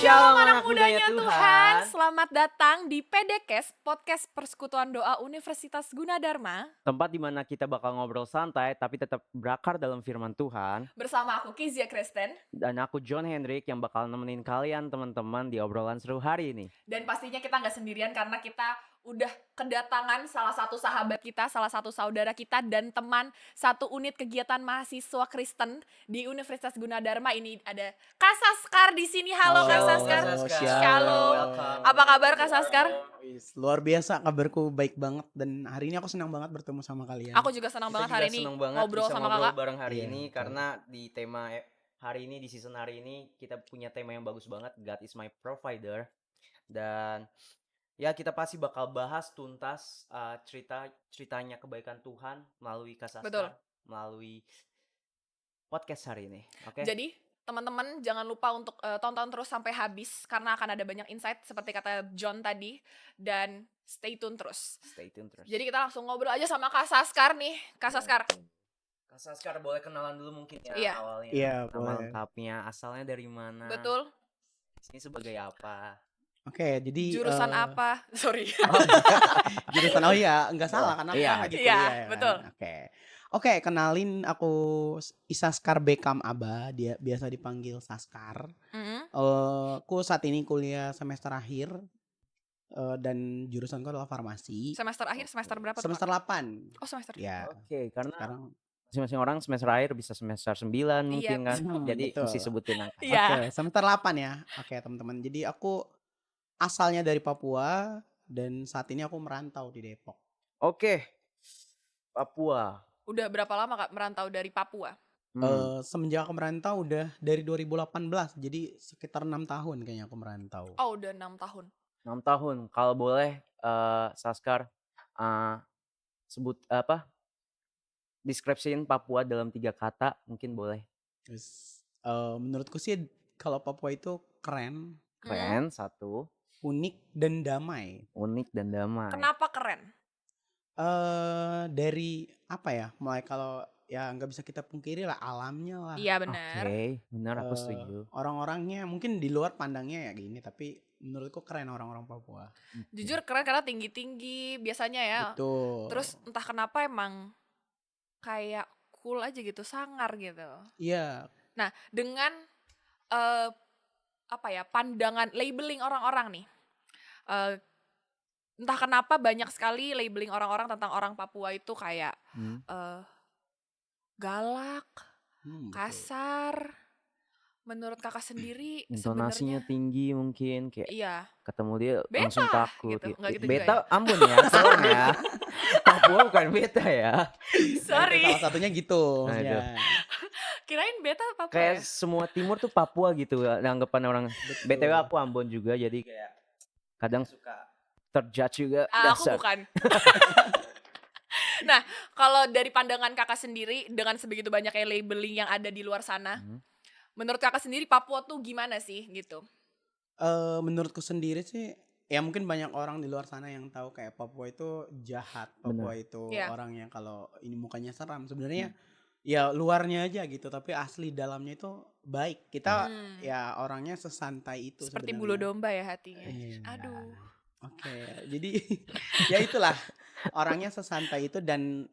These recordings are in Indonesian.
Shalom anak mudanya Tuhan, selamat datang di PDKes, Podcast Persekutuan Doa Universitas Gunadarma. Tempat di mana kita bakal ngobrol santai tapi tetap berakar dalam firman Tuhan. Bersama aku Kizia Kristen. Dan aku John Hendrik yang bakal nemenin kalian teman-teman di obrolan seru hari ini. Dan pastinya kita nggak sendirian karena kita udah kedatangan salah satu sahabat kita, salah satu saudara kita dan teman satu unit kegiatan mahasiswa Kristen di Universitas Gunadarma. Ini ada Kak Saskar di sini. Halo Kak Saskar. Shalom. Apa kabar Kak Saskar? Luar biasa, kabarku baik banget dan hari ini aku senang banget bertemu sama kalian. Aku juga senang banget hari ini ngobrol sama kakak bareng hari Iya, ini betul. karena di tema hari ini, di season hari ini kita punya tema yang bagus banget, God is my provider. Dan ya kita pasti bakal bahas tuntas ceritanya kebaikan Tuhan melalui Kak Saskar, Betul. melalui podcast hari ini. Oke. Jadi teman-teman jangan lupa untuk tonton terus sampai habis karena akan ada banyak insight seperti kata John tadi, dan stay tune terus. Stay tune terus. Jadi kita langsung ngobrol aja sama Kak Saskar nih. Kak Saskar. Kak Saskar boleh kenalan dulu mungkin ya, Iya. awalnya. Iya, Nama boleh. lengkapnya, asalnya dari mana? Betul. Ini sebagai apa? Oke, jadi Jurusan apa? Sorry. jurusan iya, nggak salah karena Iya. aku lagi Iya, kuliah ya kan? betul. Oke, kenalin aku Isaskar Bekam Aba, dia biasa dipanggil Saskar. Mm-mm. Aku saat ini kuliah semester akhir dan jurusanku adalah farmasi. Semester akhir semester berapa tuh? Semester Kak? 8. Oh, semester. Ya, Oke, karena sekarang masing-masing orang semester akhir bisa semester 9 mungkin kan. Jadi betul. mesti sebutin angka. Iya. Oke, semester 8 ya. Oke, teman-teman. Jadi aku asalnya dari Papua dan saat ini aku merantau di Depok. Oke. Papua. Udah berapa lama Kak merantau dari Papua? Semenjak aku merantau udah dari 2018, jadi sekitar 6 tahun kayaknya aku merantau. Oh, udah 6 tahun. 6 tahun. Kalau boleh Saskar sebut deskripsiin Papua dalam 3 kata mungkin boleh. Terus, menurutku sih kalau Papua itu keren, Keren, satu. unik dan damai. Unik dan damai. Kenapa keren? Dari apa ya? Mulai kalau ya nggak bisa kita pungkiri lah alamnya lah. Iya benar. Oke, benar aku setuju. Orang-orangnya mungkin di luar pandangnya ya gini, tapi menurutku keren orang-orang Papua. Jujur keren karena tinggi-tinggi biasanya ya. Betul. Terus entah kenapa emang kayak cool aja gitu, sangar gitu. Iya. Nah, dengan pandangan labeling orang-orang nih. Entah kenapa banyak sekali labeling orang-orang tentang orang Papua itu kayak galak, Betul. kasar. Menurut kakak sendiri Intonasinya sebenarnya tinggi mungkin kayak iya. ketemu dia Beta langsung takut gitu. gitu. Nggak gitu Beta juga Ambon ya, tolong ya. Papua bukan beta ya. Sorry. Salah satunya gitu Nah, itu. maksudnya. Kirain beta Papua Kayak ya? semua timur tuh Papua gitu anggapan orang. Betul. BTW aku Ambon juga, jadi kayak kadang suka terjudge juga. Aku dasar. bukan. Nah, kalau dari pandangan kakak sendiri dengan sebegitu banyaknya labeling yang ada di luar sana, menurut kakak sendiri Papua tuh gimana sih gitu? Menurutku sendiri sih ya mungkin banyak orang di luar sana yang tahu kayak Papua itu jahat, Papua itu Iya. orang yang kalau ini mukanya seram sebenarnya ya luarnya aja gitu, tapi asli dalamnya itu baik. Kita ya orangnya sesantai itu Seperti sebenarnya. bulu domba ya hatinya. Iya. Aduh. Oke, jadi ya itulah orangnya sesantai itu dan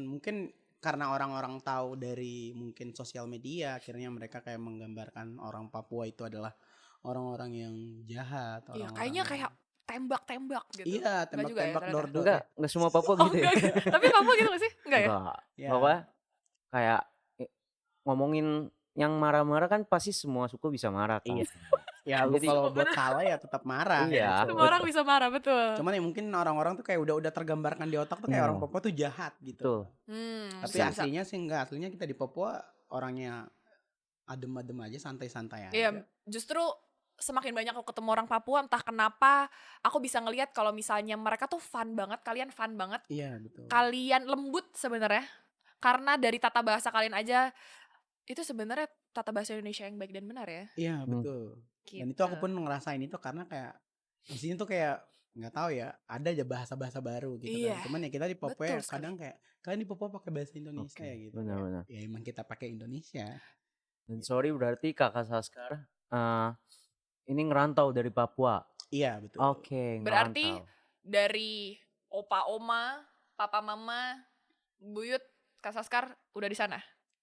mungkin karena orang-orang tahu dari mungkin sosial media akhirnya mereka kayak menggambarkan orang Papua itu adalah orang-orang yang jahat. Iya, orang-orang kayaknya yang- kayak tembak-tembak gitu. Iya, Nggak juga ya tembak-tembak ternyata? dor-dor. Enggak semua Papua Oh, gitu ya. enggak. Tapi Papua gitu gak sih? Enggak ya? Enggak. Ya. Pokoknya kayak ngomongin yang marah-marah kan pasti semua suku bisa marah kan. Iya. Ya lu Jadi- kalau buat salah ya tetap marah. Iya. gitu. Semua orang bisa marah, betul. Cuman ya mungkin orang-orang tuh kayak udah tergambarkan di otak tuh kayak Iya. orang Papua tuh jahat gitu. Betul. Tapi bisa. aslinya sih enggak, aslinya kita di Papua orangnya adem-adem aja, santai-santai aja. Iya, justru semakin banyak aku ketemu orang Papua, entah kenapa aku bisa ngelihat kalau misalnya mereka tuh fun banget, kalian fun banget, Iya, betul. kalian lembut sebenarnya. Karena dari tata bahasa kalian aja itu sebenarnya tata bahasa Indonesia yang baik dan benar ya. Iya, betul. Dan itu aku pun ngerasain itu karena kayak di sini tuh kayak nggak tahu ya, ada aja bahasa-bahasa baru gitu Iya, kan. Cuman ya kita di Papua ya betul sekali. kadang kayak kalian di Papua pakai bahasa Indonesia Oke, ya gitu. benar-benar. Ya emang kita pakai Indonesia. Dan sorry berarti Kakak Saskar Ini ngerantau dari Papua. Iya betul. Oke, Berarti ngerantau. dari opa oma, papa mama, buyut, Kak Saskar udah di sana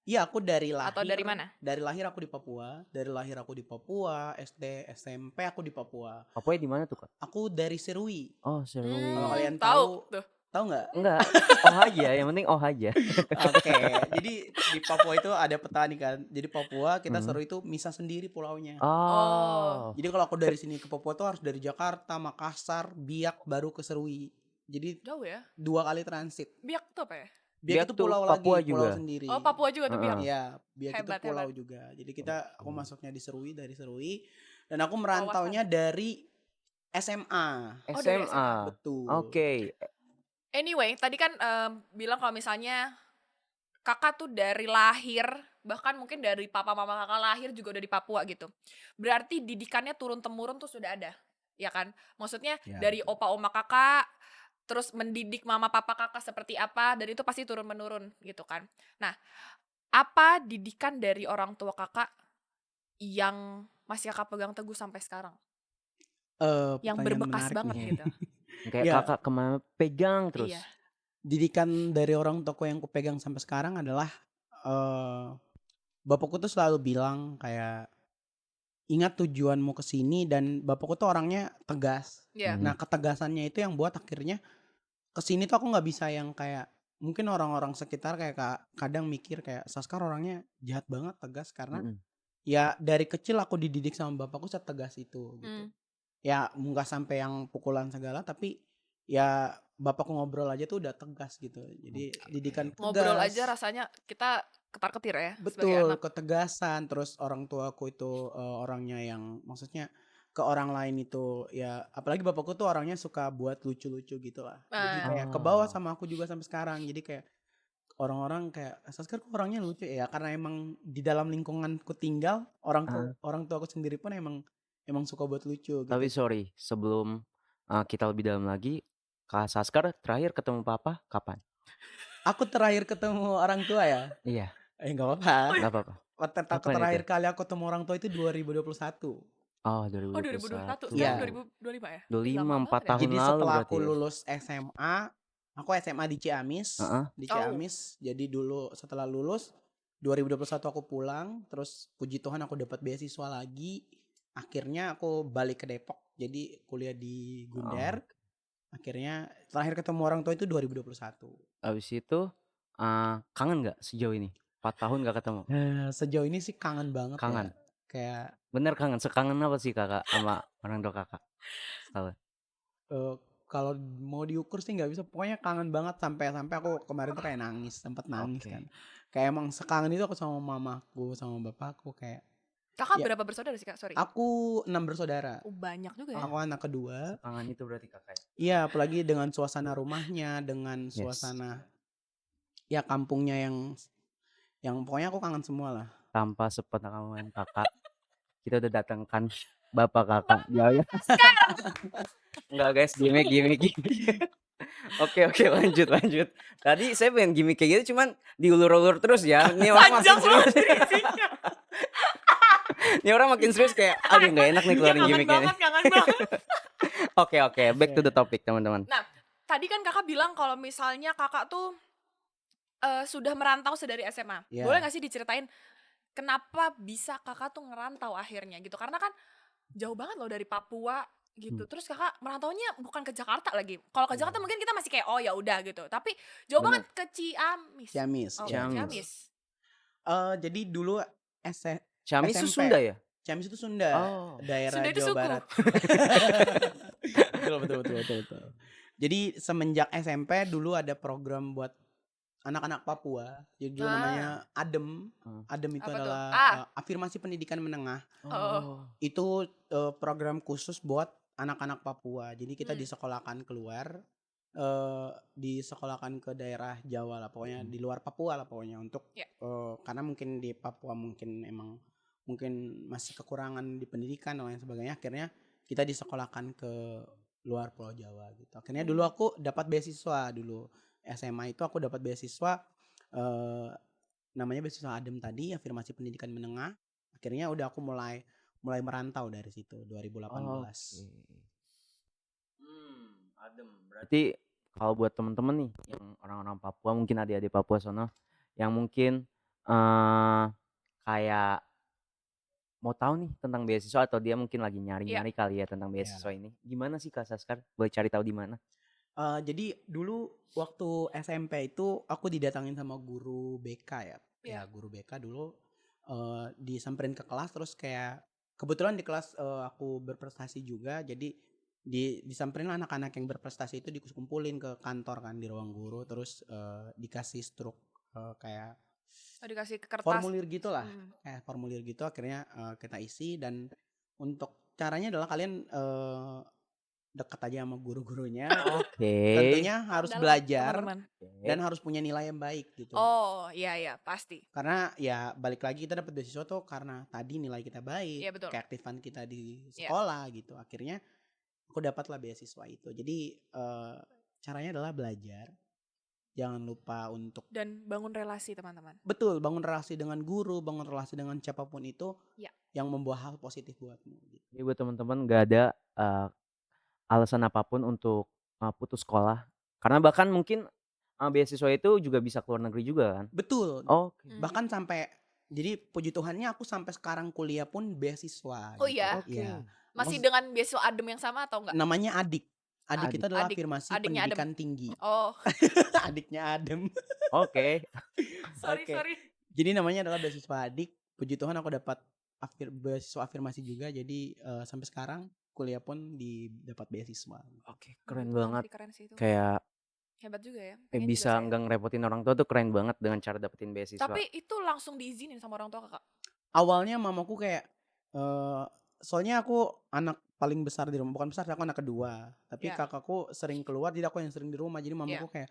Iya, aku dari atau dari lahir, mana? dari lahir aku di Papua, dari lahir aku di Papua, SD, SMP aku di Papua. Papua di mana tuh, Kak? Aku dari Serui. Oh, Serui. Kalau kalian tahu tahu, tuh. tahu nggak? Enggak, oh aja, yang penting oh aja. Oke, jadi di Papua itu ada petani kan. Jadi Papua kita Hmm. Serui itu misah sendiri pulaunya. Oh. Jadi kalau aku dari sini ke Papua tuh harus dari Jakarta, Makassar, Biak baru ke Serui. Jadi Jauh ya. 2 kali transit. Biak tuh apa ya? Biak itu tuh pulau Papua lagi, pulau juga. sendiri. Oh, Papua juga tuh Biak. Heeh. Iya, Biak itu Hebat, pulau hebat. juga. Jadi aku Oke. masuknya di Serui, dari Serui. Dan aku merantaunya dari SMA. Oh, dari SMA. SMA. Betul. Oke. Anyway, tadi kan bilang kalau misalnya kakak tuh dari lahir, bahkan mungkin dari papa mama kakak lahir juga udah di Papua gitu. Berarti didikannya turun temurun tuh sudah ada, ya kan? Maksudnya Ya, dari betul. opa oma kakak, terus mendidik mama papa kakak seperti apa, dan itu pasti turun menurun gitu kan. Nah, apa didikan dari orang tua kakak yang masih kakak pegang teguh sampai sekarang, yang Pertanyaan berbekas menarik banget nih. gitu? Kayak Ya, kakak kemana pegang terus. Iya. didikan dari orang tuaku yang kupegang sampai sekarang adalah bapakku tuh selalu bilang kayak ingat tujuanmu ke sini, dan bapakku tuh orangnya tegas. Iya. Nah, ketegasannya itu yang buat akhirnya ke sini tuh aku nggak bisa yang kayak mungkin orang-orang sekitar kayak kadang mikir kayak Saskar orangnya jahat banget, tegas, karena Mm-mm. ya dari kecil aku dididik sama bapakku setegas itu gitu. Ya nggak sampai yang pukulan segala, tapi ya bapakku ngobrol aja tuh udah tegas gitu. Jadi didikan Ngobrol aja tegas. rasanya kita ketar-ketir ya sebagai Betul, anak. ketegasan. Terus orang tuaku itu orangnya yang maksudnya ke orang lain itu ya, apalagi bapakku tuh orangnya suka buat lucu-lucu gitu lah. Jadi kayak ke bawah Oh. sama aku juga sampai sekarang. Jadi kayak orang-orang kayak Saskar kok orangnya lucu ya, karena emang di dalam lingkunganku tinggal orang tuaku sendiri pun emang suka buat lucu gitu. Tapi sorry, sebelum kita lebih dalam lagi, Kak Saskar terakhir ketemu Papa kapan? Aku terakhir ketemu orang tua ya. Iya, Nggak apa-apa. nggak apa-apa. Waktu Kapan terakhir itu? kali aku ketemu orang tua itu 2021. Oh, Oh 2021, 2021. Iya. sekarang 2025 ya? 25, Lama 4 banget ya. tahun Jadi lalu setelah berarti aku ya? lulus SMA, aku SMA di Ciamis. Heeh. Di Oh. Ciamis. Jadi dulu setelah lulus 2021 aku pulang, terus puji Tuhan aku dapat beasiswa lagi. Akhirnya aku balik ke Depok. Jadi kuliah di Gundar. Akhirnya terakhir ketemu orang tua itu 2021. Abis itu kangen nggak sejauh ini? 4 tahun nggak ketemu? Sejauh ini sih kangen banget Kangen. ya. Kayak Bener kangen. Sekangen apa sih kakak sama orang tua kakak? Tahu? kalau mau diukur sih nggak bisa. Pokoknya kangen banget sampai aku kemarin tuh kayak nangis, sempat nangis Oke. kan. Kayak emang sekangen itu aku sama mamaku, sama bapakku kayak. Kakak Ya. berapa bersaudara sih Kak? Sorry. Aku 6 bersaudara. Oh, banyak juga ya. Aku anak kedua. Kangen itu berarti kakak. Iya, apalagi dengan suasana rumahnya, dengan Yes. suasana ya kampungnya yang pokoknya aku kangen semua lah. Tanpa sepengetahuan kakak, kita udah datangkan bapak kakak. Ya. Enggak guys, gimmick. Oke, lanjut. Tadi saya pengen gimmick kayak gitu, cuman diulur-ulur terus ya. Ini orang makin serius. Ini orang makin serius kayak, aduh nggak enak nih keluarin gimmicknya nih. Kangen banget. Oke, back to the topic teman-teman. Nah, tadi kan kakak bilang kalau misalnya kakak tuh sudah merantau sedari SMA. Iya. Boleh gak sih diceritain kenapa bisa kakak tuh ngerantau akhirnya gitu? Karena kan jauh banget loh dari Papua gitu. Terus kakak merantaunya bukan ke Jakarta lagi. Kalau ke Jakarta mungkin kita masih kayak oh ya udah gitu. Tapi jauh Bener. banget ke Ciamis. Ciamis. Oh, ya. Ciamis. Jadi dulu Ciamis itu SMP. Sunda ya? Ciamis itu Sunda, Oh. daerah Sunda itu Jawa suku. Barat. betul. Jadi semenjak SMP dulu ada program buat anak-anak Papua. Jadi dulu namanya ADEM. ADEM itu Apa tuh? adalah afirmasi pendidikan menengah. Oh. Itu program khusus buat anak-anak Papua. Jadi kita disekolahkan keluar, disekolahkan ke daerah Jawa lah, pokoknya di luar Papua lah pokoknya untuk karena mungkin di Papua mungkin masih kekurangan di pendidikan dan lain sebagainya. Akhirnya kita disekolahkan ke luar Pulau Jawa gitu. Akhirnya dulu aku dapat beasiswa dulu. SMA itu aku dapat beasiswa namanya beasiswa ADEM tadi, afirmasi pendidikan menengah. Akhirnya udah aku mulai mulai merantau dari situ 2018. Adem. Berarti kalau buat temen-temen nih yang orang-orang Papua, mungkin adik-adik Papua sono yang mungkin eh kayak mau tahu nih tentang beasiswa atau dia mungkin lagi Iya. nyari-nyari kali ya tentang Ya. beasiswa ini. Gimana sih Kak Saskar? Boleh cari tahu di mana? Jadi dulu waktu SMP itu aku didatangin sama guru BK ya. Ya Iya. guru BK dulu disamperin ke kelas, terus kayak kebetulan di kelas aku berprestasi juga, jadi disamperin anak-anak yang berprestasi itu dikumpulin ke kantor kan di ruang guru, terus dikasih struk kayak Dikasih kertas. formulir gitulah, Hmm. kayak formulir gitu. Akhirnya kita isi, dan untuk caranya adalah kalian dekat aja sama guru-gurunya. Oke. Tentunya harus Dalam, belajar teman-teman. dan harus punya nilai yang baik gitu. Oh iya pasti. Karena ya balik lagi kita dapat beasiswa tuh karena tadi nilai kita baik, Iya, betul. keaktifan kita di Iya. sekolah gitu. Akhirnya aku dapatlah beasiswa itu. Jadi caranya adalah belajar. Jangan lupa untuk Dan bangun relasi teman-teman. betul bangun relasi dengan guru, bangun relasi dengan siapapun itu Iya. yang membawa hal positif buatmu. Gitu. Jadi buat teman-teman nggak ada alasan apapun untuk putus sekolah. Karena bahkan mungkin beasiswa itu juga bisa keluar negeri juga kan? Betul. Oke. Bahkan sampai jadi puji Tuhannya aku sampai sekarang kuliah pun beasiswa. Oh gitu. iya? Oke. Iya. Masih dengan beasiswa adem yang sama atau enggak? Namanya Adik. Adik itu adalah Adik. afirmasi Adiknya Adem. pendidikan tinggi. Oh, Adiknya Adem. Oke. sorry. Jadi namanya adalah beasiswa Adik. Puji Tuhan aku dapat beasiswa afirmasi juga. Jadi sampai sekarang kuliah pun dapat beasiswa. Oke, keren Betul, banget. keren sih itu. Kayak Hebat juga ya. Pengen juga bisa saya. nggak ngerepotin orang tua tuh keren banget dengan cara dapetin beasiswa. Tapi itu langsung diizinin sama orang tua kakak? Awalnya mamaku kayak soalnya aku anak paling besar di rumah, bukan besar, aku anak kedua. Tapi Iya. kakakku sering keluar, jadi aku yang sering di rumah. Jadi mamaku Iya. kayak,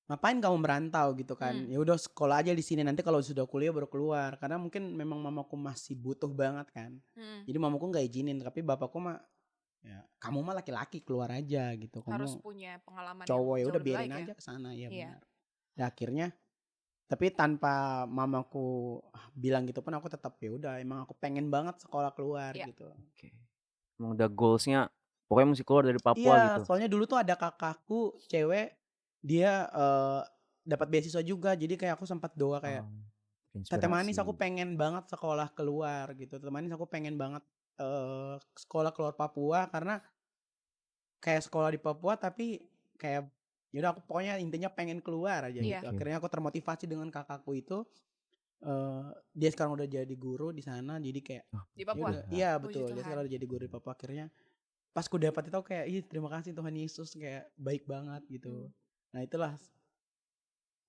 ngapain kamu merantau gitu kan? Ya udah sekolah aja di sini, nanti kalau sudah kuliah baru keluar. Karena mungkin memang mamaku masih butuh banget kan. Jadi mamaku nggak izinin, tapi bapakku mah ya kamu mah laki-laki keluar aja gitu. Kamu Harus punya pengalaman cowok ya yang udah jauh lebih biarin baik aja ya. ke sana ya Iya. benar. Nah, akhirnya tapi tanpa mamaku bilang gitu pun aku tetap ya udah emang aku pengen banget sekolah keluar Iya. gitu. Oke. Emang udah goalsnya pokoknya mesti keluar dari Papua Iya, gitu. soalnya dulu tuh ada kakakku cewek, dia dapat beasiswa juga. Jadi kayak aku sempat doa kayak, Tete Manis aku pengen banget sekolah keluar gitu. Tete Manis aku pengen banget sekolah keluar Papua, karena kayak sekolah di Papua tapi kayak yaudah aku pokoknya intinya pengen keluar aja Iya. gitu. Akhirnya aku termotivasi dengan kakakku itu. Dia sekarang udah jadi guru di sana, jadi kayak Di Papua. yaudah, iya Puji betul, dia Tuhan. sekarang udah jadi guru di Papua. Akhirnya pas ku dapat itu aku kayak ih terima kasih Tuhan Yesus, kayak baik banget gitu. Nah itulah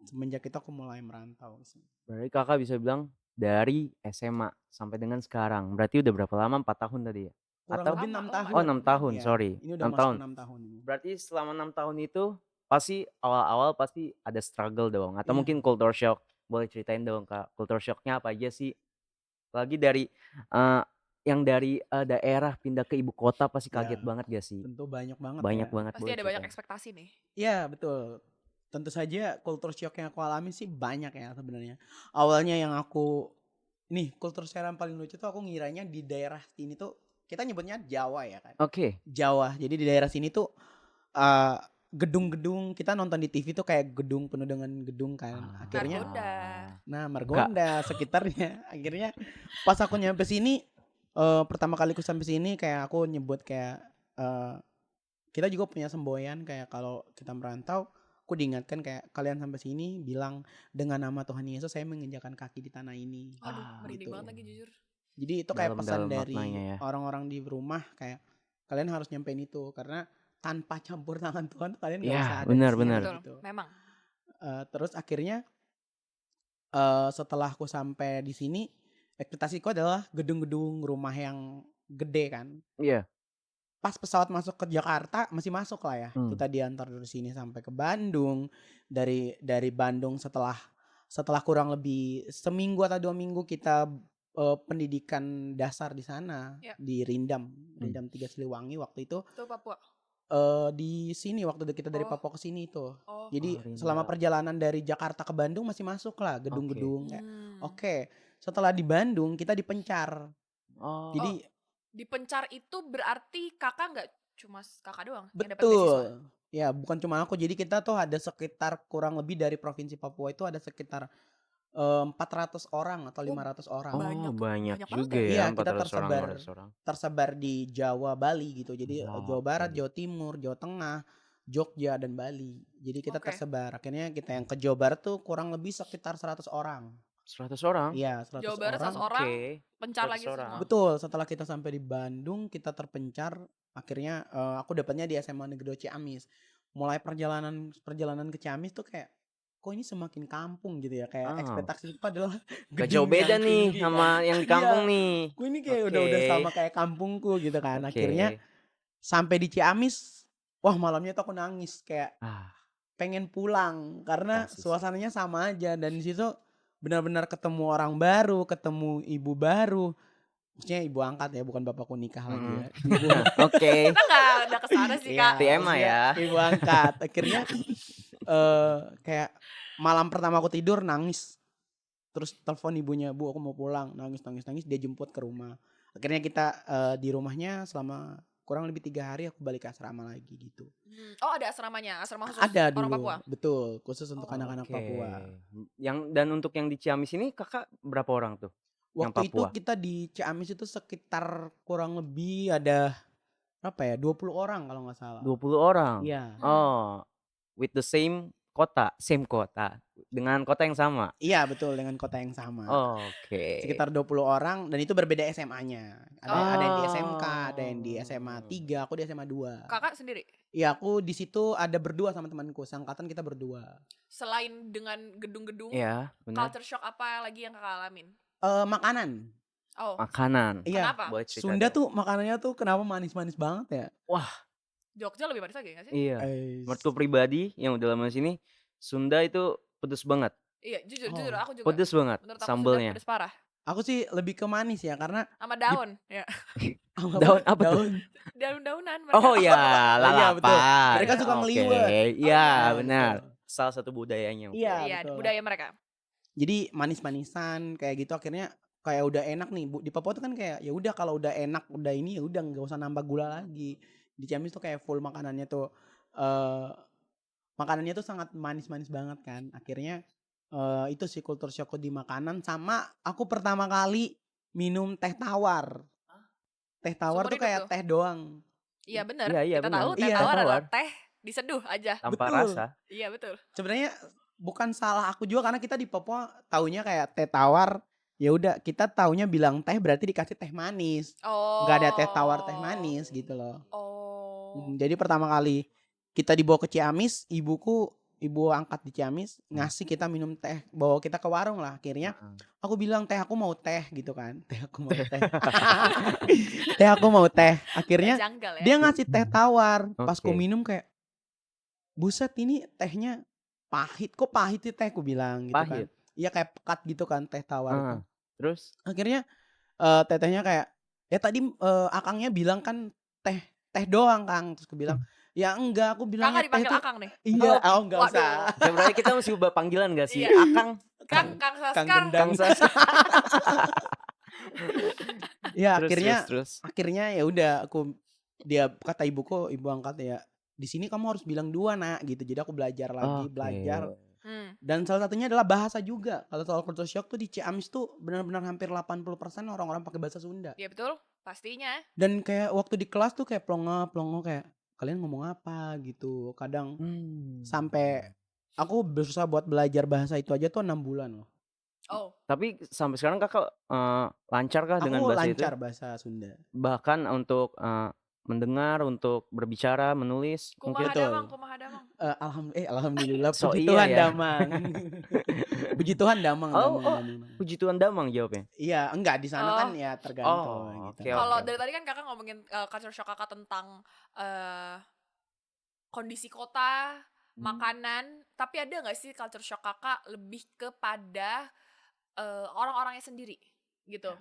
semenjak itu aku mulai merantau sih. Berarti kakak bisa bilang dari SMA sampai dengan sekarang. Berarti udah berapa lama? 4 tahun tadi ya? Kurang Atau lebih 6 Lama, tahun. Oh 6 tahun, Iya, sorry. ini udah 6 masuk tahun. 6 tahun ini. Berarti selama 6 tahun itu pasti awal-awal pasti ada struggle dong. Atau Iya. mungkin culture shock. Boleh ceritain dong Kak, culture shocknya apa aja sih? Lagi dari yang dari daerah pindah ke ibu kota pasti kaget Ya, banget gak sih? tentu banyak banget Banyak ya. banget. Pasti boleh ada banyak ceritain. ekspektasi nih. Iya betul. Tentu saja culture shock yang aku alami sih banyak ya sebenarnya. Awalnya yang aku culture shock yang paling lucu tuh aku ngiranya di daerah sini tuh kita nyebutnya Jawa ya kan. Oke. Jawa. Jadi di daerah sini tuh gedung-gedung kita nonton di TV tuh kayak gedung penuh dengan gedung kan. Akhirnya Margonda. nah Margonda sekitarnya. Akhirnya pas aku nyampe sini pertama kali aku sampai sini kayak aku nyebut kayak kita juga punya semboyan kayak kalau kita merantau, aku diingatkan kayak kalian sampai sini bilang dengan nama Tuhan Yesus saya menginjakan kaki di tanah ini. Aduh, merinding gitu. banget lagi jujur. Jadi itu kayak Dalam-dalam pesan dari maknanya ya. orang-orang di rumah kayak kalian harus nyampein itu, karena tanpa campur tangan Tuhan kalian nggak Ya, bisa ada benar, di sini benar. Betul, gitu. memang. Terus akhirnya setelah aku sampai di sini, ekspektasiku adalah gedung-gedung rumah yang gede kan. Iya. Pas pesawat masuk ke Jakarta masih masuk lah ya. Kita diantar dari sini sampai ke Bandung. Dari Bandung setelah kurang lebih seminggu atau 2 minggu kita pendidikan dasar di sana. Ya. Di Rindam 3 Siliwangi waktu itu. Itu Papua. Di sini waktu kita dari Papua ke sini itu. Oh. Jadi Rindam. selama perjalanan dari Jakarta ke Bandung masih masuk lah gedung-gedung. Oke. Setelah di Bandung kita dipencar Oh. Jadi Dipencar itu berarti kakak nggak cuma kakak doang yang dapat beasiswa. betul. Ya, bukan cuma aku. Jadi kita tuh ada sekitar kurang lebih dari Provinsi Papua itu ada sekitar 400 orang atau 500 orang. Banyak tuh, banyak banyak banget juga ya. ya, Iya, kita 400 orang, tersebar 500 orang. tersebar di Jawa, Bali gitu. Jadi Jawa Barat, Oke. Jawa Timur, Jawa Tengah, Jogja dan Bali. Jadi kita Oke. tersebar. Akhirnya kita yang ke Jawa Barat tuh kurang lebih sekitar 100 orang. 100 orang? Iya, 100 Jawa Barat orang. 100 orang, Oke. pencar 100 lagi orang. semua. Betul, setelah kita sampai di Bandung, kita terpencar. Akhirnya aku dapatnya di SMA Negeri 2 Ciamis. Mulai perjalanan ke Ciamis tuh kayak kok ini semakin kampung gitu ya. Kayak Ah. ekspektasi itu adalah Gak jauh gedung beda yang nih tinggi sama kan. yang di kampung Iya, nih. kok ini kayak udah Oke. sama kayak kampungku gitu kan. Oke. Akhirnya sampai di Ciamis, wah malamnya tuh aku nangis kayak Ah, pengen pulang karena pasti sih. suasananya sama aja dan di situ benar-benar ketemu orang baru, ketemu ibu baru. Maksudnya ibu angkat ya, bukan bapakku nikah lagi ya. Ibu Oke. Kita nggak kesana sih Iya, kak. TMA maksudnya ya. ibu angkat. Akhirnya kayak malam pertama aku tidur nangis. Terus telepon ibunya, "Bu, aku mau pulang." Nangis, dia jemput ke rumah. Akhirnya kita di rumahnya selama kurang lebih 3 hari, aku balik ke asrama lagi gitu. Oh ada asramanya, asrama khusus Ada orang dulu, Papua. betul, khusus untuk Oh, anak-anak Oke. Papua. Dan untuk yang di Ciamis ini kakak berapa orang tuh? Yang Waktu itu Papua? kita di Ciamis itu sekitar kurang lebih ada berapa ya? 20 orang kalau nggak salah. 20 orang. Iya. Oh, with the same kota dengan kota yang sama. Iya, betul, dengan kota yang sama. Oke. Sekitar 20 orang dan itu berbeda SMA-nya. Ada yang di SMK, ada yang di Oh. SMA 3, aku di SMA 2. kakak sendiri Iya, aku di situ ada berdua sama temanku, seangkatan kita berdua. selain dengan gedung-gedung, Iya, benar. culture shock apa lagi yang kakak alamin? Makanan. Oh, Makanan. Iya. kenapa? Boleh cerita Sunda dong. tuh makanannya tuh kenapa manis-manis banget ya? Wah, Jogja lebih manis lagi nggak sih? iya. Eh, Menurutku pribadi yang udah lama di sini, Sunda itu pedes banget. Iya, jujur Oh. aku juga. Pedes banget Menurut aku sambelnya. Sunda pedes parah. Aku sih lebih ke manis ya karena Sama daun, ya. Daun apa tuh? daun. Daun-daunan. Oh mereka. ya, Iya, betul. lalapan. Mereka suka Oke, ngeliwet. iya Nah, benar. betul. Salah satu budayanya. Iya, Iya, betul. budaya mereka. Jadi manis-manisan kayak gitu akhirnya kayak udah enak nih Bu. Di Papua tuh kan kayak ya udah kalau udah enak udah ini ya udah nggak usah nambah gula lagi. Di Ciamis tuh kayak full makanannya tuh makanannya tuh sangat manis-manis banget kan. Akhirnya itu sih kultur shock di makanan sama aku pertama kali minum teh tawar. Teh tawar Seumur tuh hidup kayak tuh? teh doang. Iya benar. Iya, Kita benar. tahu teh Iya. tawar Teh adalah tawar. teh diseduh aja. Tanpa Betul. rasa. Iya betul. Sebenarnya bukan salah aku juga karena kita di Papua taunya kayak teh tawar. Ya udah kita taunya bilang teh berarti dikasih teh manis. Oh. Nggak ada teh tawar teh manis gitu loh. Oh. Jadi pertama kali kita dibawa ke Ciamis, ibu angkat di Ciamis ngasih kita minum teh, bawa kita ke warung lah. Akhirnya aku bilang teh aku mau teh gitu kan. Teh aku mau teh. Teh aku mau teh. Akhirnya Janggal ya. dia ngasih teh tawar. Pas ku Oke. minum kayak buset ini tehnya pahit. Kok pahit sih teh ku bilang gitu Pahit. kan. Iya kayak pekat gitu kan teh tawar itu. Terus? Akhirnya tetehnya kayak ya tadi akangnya bilang kan teh doang Kang. Terus aku bilang ya enggak, aku bilangnya Kakak teh dipanggil itu Akang nih. iya, Oh, enggak waduh. usah. Ya berarti kita mesti ubah panggilan gak sih? Iya. Akang. Kang Kang Saskar. Gendang. Kang Saskar. Ya Terus, terus. akhirnya ya udah dia kata ibuku, ibu angkat ya di sini kamu harus bilang 2 nak gitu. Jadi aku belajar lagi, belajar. Dan salah satunya adalah bahasa juga. Kalau soal culture shock tuh di Ciamis tuh benar-benar hampir 80% orang-orang pakai bahasa Sunda. Iya betul, pastinya. Dan kayak waktu di kelas tuh kayak plongo kayak kalian ngomong apa gitu. Kadang sampai aku berusaha buat belajar bahasa itu aja tuh 6 bulan loh. Oh, Tapi sampai sekarang kakak lancar kah dengan Aku bahasa itu? lancar bahasa Sunda. Bahkan untuk mendengar, untuk berbicara, menulis, mungkin. Betul. kumaha damang. Alhamdulillah So, puji iya Tuhan ya. damang. Puji Tuhan damang. Puji Tuhan damang jawabnya. Iya, enggak di sana kan ya tergantung gitu. Oke, Kalau oke. dari tadi kan kakak ngomongin culture shock kakak tentang kondisi kota, makanan, tapi ada nggak sih culture shock kakak lebih kepada orang-orangnya sendiri gitu?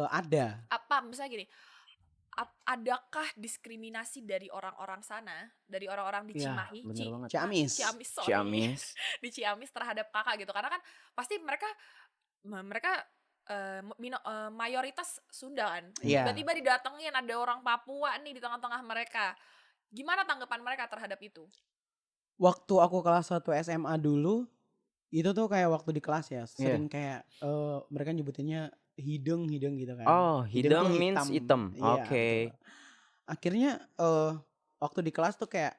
Ada. Apa misalnya gini, adakah diskriminasi dari orang-orang sana, dari orang-orang di Iya, Cimahi, bener banget. Ciamis. sorry. Ciamis. Di Ciamis terhadap kakak gitu, karena kan pasti mereka mayoritas Sunda kan. Iya. Tiba-tiba didatengin ada orang Papua nih di tengah-tengah mereka. Gimana tanggapan mereka terhadap itu? Waktu aku kelas 1 SMA dulu, itu tuh kayak waktu di kelas ya, Iya. sering kayak mereka nyebutinnya hidung gitu kan. Oh, Hidung tuh hidung means hitam. Iya, Oke. betul. Akhirnya waktu di kelas tuh kayak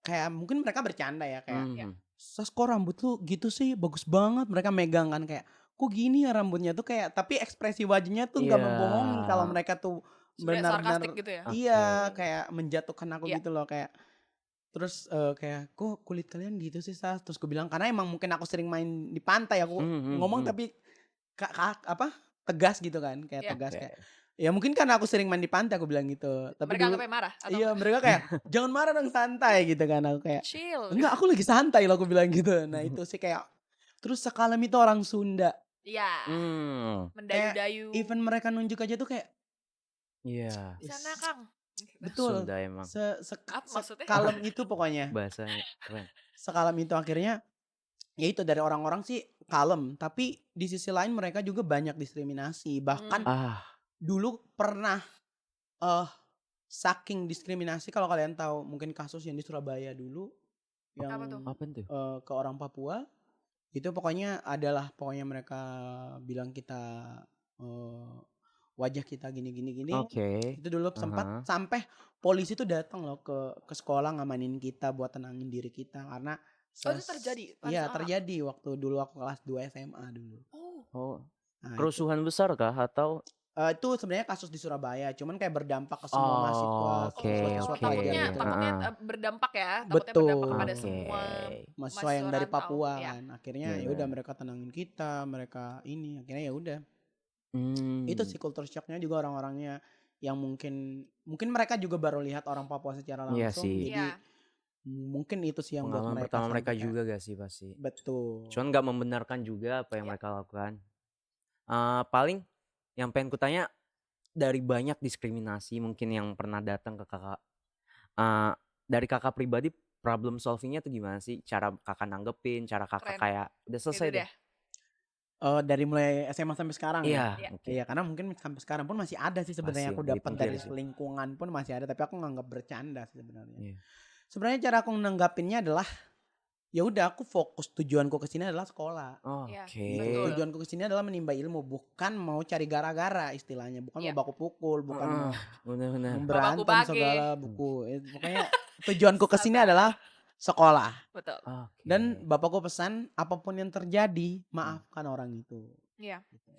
kayak mungkin mereka bercanda ya kayak, Iya. Mhm. "Sas, kok rambut lu gitu sih? Bagus banget." Mereka megang kan kayak, "Kok gini ya rambutnya?" Tuh kayak tapi ekspresi wajahnya tuh nggak membohongi kalau Iya. mereka tuh Sebenarnya benar-benar sarkastik gitu ya. iya, Oke. kayak menjatuhkan aku Iya. gitu loh kayak. Terus kayak, "Kok kulit kalian gitu sih, Sas?" Terus gue bilang karena emang mungkin aku sering main di pantai, aku ngomong tapi tegas gitu kan, kayak Iya. tegas Oke. kayak, ya mungkin karena aku sering main di pantai aku bilang gitu. Tapi Mereka dulu anggapnya marah atau iya, enggak? mereka kayak, "Jangan marah dong, santai," gitu kan. Aku kayak, Chill. "Enggak, aku lagi santai loh," aku bilang gitu. Nah, itu sih kayak terus sekalem itu orang Sunda. Iya. Hmm. Kayak Mendayu-dayu. even mereka nunjuk aja tuh kayak Iya. Di sana, Kang. betul, Sunda emang Apa maksudnya? sekalem itu pokoknya. bahasanya keren. Sekalem itu akhirnya ya itu dari orang-orang sih kalem, tapi di sisi lain mereka juga banyak diskriminasi. Bahkan Ah, dulu pernah eh saking diskriminasi kalau kalian tahu mungkin kasus yang di Surabaya dulu yang Apa tuh? apa tuh? ke orang Papua itu pokoknya mereka bilang kita eh, wajah kita gini. Oke. Itu dulu sempat sampai polisi tuh datang loh ke sekolah ngamanin kita buat tenangin diri kita karena Oh, itu terjadi pada iya saat terjadi waktu dulu aku kelas 2 SMA dulu. Oh, Oh, Nah, kerusuhan besar kah atau? itu sebenarnya kasus di Surabaya, cuman kayak berdampak ke semua mahasiswa, Oke, siswa-siswa oke. pelajar takutnya gitu. takutnya Heeh. berdampak ya, takutnya berdampak kepada Betul. semua Oke. Mahasiswa yang dari rantau. Papua Iya. kan. Akhirnya Iya, ya udah iya. mereka tenangin kita, mereka ini akhirnya ya udah. Hmm. Itu sih culture shocknya juga orang-orangnya yang mungkin mereka juga baru lihat orang Papua secara Iya langsung, sih. jadi Iya. mungkin itu sih yang buat Pengalaman mereka pertama sampai mereka kayak juga gak sih pasti. betul. Cuman nggak membenarkan juga apa yang Iya. mereka lakukan. Paling yang pengen kutanya dari banyak diskriminasi mungkin yang pernah datang ke kakak, dari kakak pribadi problem solvingnya tuh gimana sih? Cara kakak nanggepin, cara kakak Keren. kayak udah Gitu selesai deh. deh. Dari mulai SMA sampai sekarang ya. Iya, oke. Iya, karena mungkin sampai sekarang pun masih ada sih sebenarnya Pasti aku yang dapat dipungkiri dari sih. lingkungan pun masih ada, tapi aku nganggap bercanda sih sebenarnya. Iya. Sebenarnya cara aku nanggapinnya adalah ya udah aku fokus, tujuanku ke sini adalah sekolah. Iya, Oke. betul. Tujuanku ke sini adalah menimba ilmu, bukan mau cari gara-gara istilahnya, bukan Iya. mau baku pukul, bukan mau Benar-benar. berantem Baku-bage. segala buku. Pokoknya tujuanku ke sini adalah sekolah. Betul. Oke. Dan bapakku pesan apapun yang terjadi, maafkan orang itu. Iya. Gitu.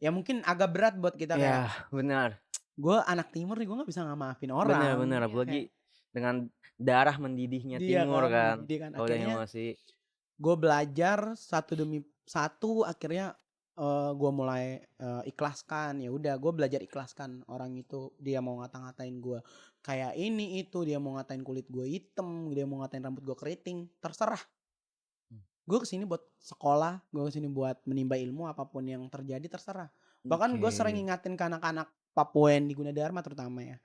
Ya mungkin agak berat buat kita kayak Ya, benar. gue anak timur nih, gue nggak bisa nggak maafin orang. Benar-benar Iya. apalagi dengan darah mendidihnya Dia timur kan. mendidih kan. Kalau udah Akhirnya emosi. gue belajar satu demi satu, akhirnya gue mulai ikhlaskan. Ya udah, gue belajar ikhlaskan orang itu. Dia mau ngata-ngatain gue kayak ini itu, dia mau ngatain kulit gue hitam, dia mau ngatain rambut gue keriting, terserah. Gue kesini buat sekolah, gue kesini buat menimba ilmu, apapun yang terjadi terserah. Bahkan gue sering Oke. ingatin ke anak-anak Papua yang di Gunadarma terutama ya,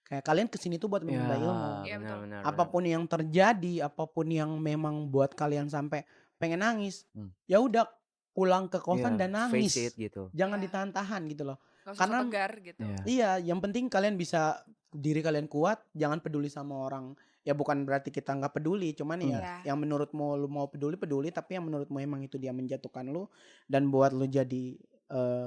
kayak kalian kesini tuh buat Ya, menimba ilmu. Iya, betul. benar-benar. Apapun yang terjadi, apapun yang memang buat kalian sampai pengen nangis, ya udah pulang ke kosan Iya, dan face nangis. it gitu. Jangan Iya. ditahan-tahan gitu loh. Gak usah Karena so tegar gitu. Iya. iya, yang penting kalian bisa diri kalian kuat, jangan peduli sama orang. Ya bukan berarti kita nggak peduli, cuman ya Iya. yang menurutmu lu mau peduli, tapi yang menurutmu emang itu dia menjatuhkan lu dan buat lu jadi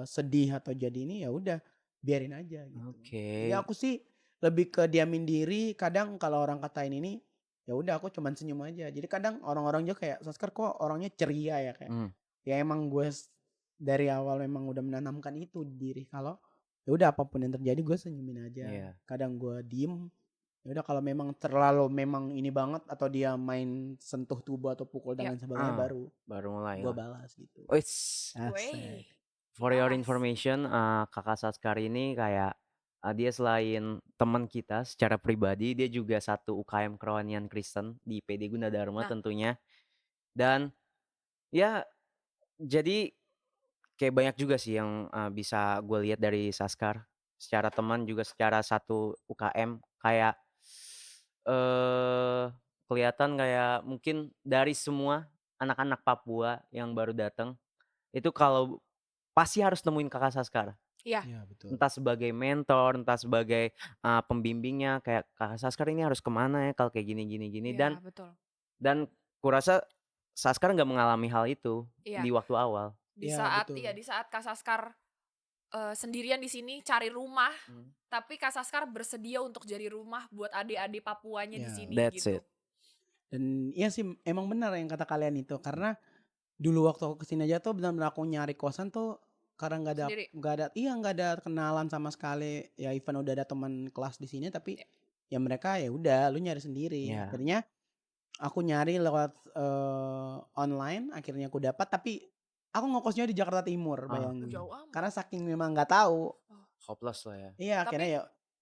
sedih atau jadi ini, ya udah biarin aja gitu. Oke. Ya aku sih lebih ke diamin diri. Kadang kalau orang katain ini, ya udah aku cuman senyum aja. Jadi kadang orang-orang juga kayak Saskar kok orangnya ceria ya kayak. Ya emang gue dari awal memang udah menanamkan itu di diri kalau ya udah apapun yang terjadi gue senyumin aja. Iya. Kadang gue diem. Ya udah kalau memang terlalu memang ini banget atau dia main sentuh tubuh atau pukul dan lain sebagainya baru mulai gue lah. balas gitu. Wis, Asik. for your Balas. information, kakak Saskar ini kayak dia selain teman kita secara pribadi, dia juga satu UKM Kerohanian Kristen di PD Gunadarma Nah. tentunya. Dan ya jadi kayak banyak juga sih yang bisa gue lihat dari Saskar secara teman juga secara satu UKM kayak kelihatan kayak mungkin dari semua anak-anak Papua yang baru datang itu kalau pasti harus nemuin kakak Saskar. Iya, Iya betul. Entah sebagai mentor, entah sebagai pembimbingnya, kayak kakak Saskar ini harus kemana ya kalau kayak gini. iya betul. Dan kurasa Saskar nggak mengalami hal itu Iya, di waktu awal. Iya betul. di saat Kak Saskar sendirian di sini cari rumah, tapi Kak Saskar bersedia untuk jadi rumah buat adik-adik Papuanya di Ya, sini That's gitu. it. Dan iya sih emang benar yang kata kalian itu, karena dulu waktu aku kesini aja tuh benar-benar aku nyari kosan tuh karena Sendiri. nggak ada kenalan sama sekali. Ya even udah ada teman kelas di sini tapi Ya. ya mereka ya udah lu nyari sendiri. Ya. Akhirnya aku nyari lewat online, akhirnya aku dapat, tapi aku ngekosnya di Jakarta Timur, bayangin. Jauh amat. Karena saking memang nggak tahu. Hopeless lah ya. Iya, Tapi- akhirnya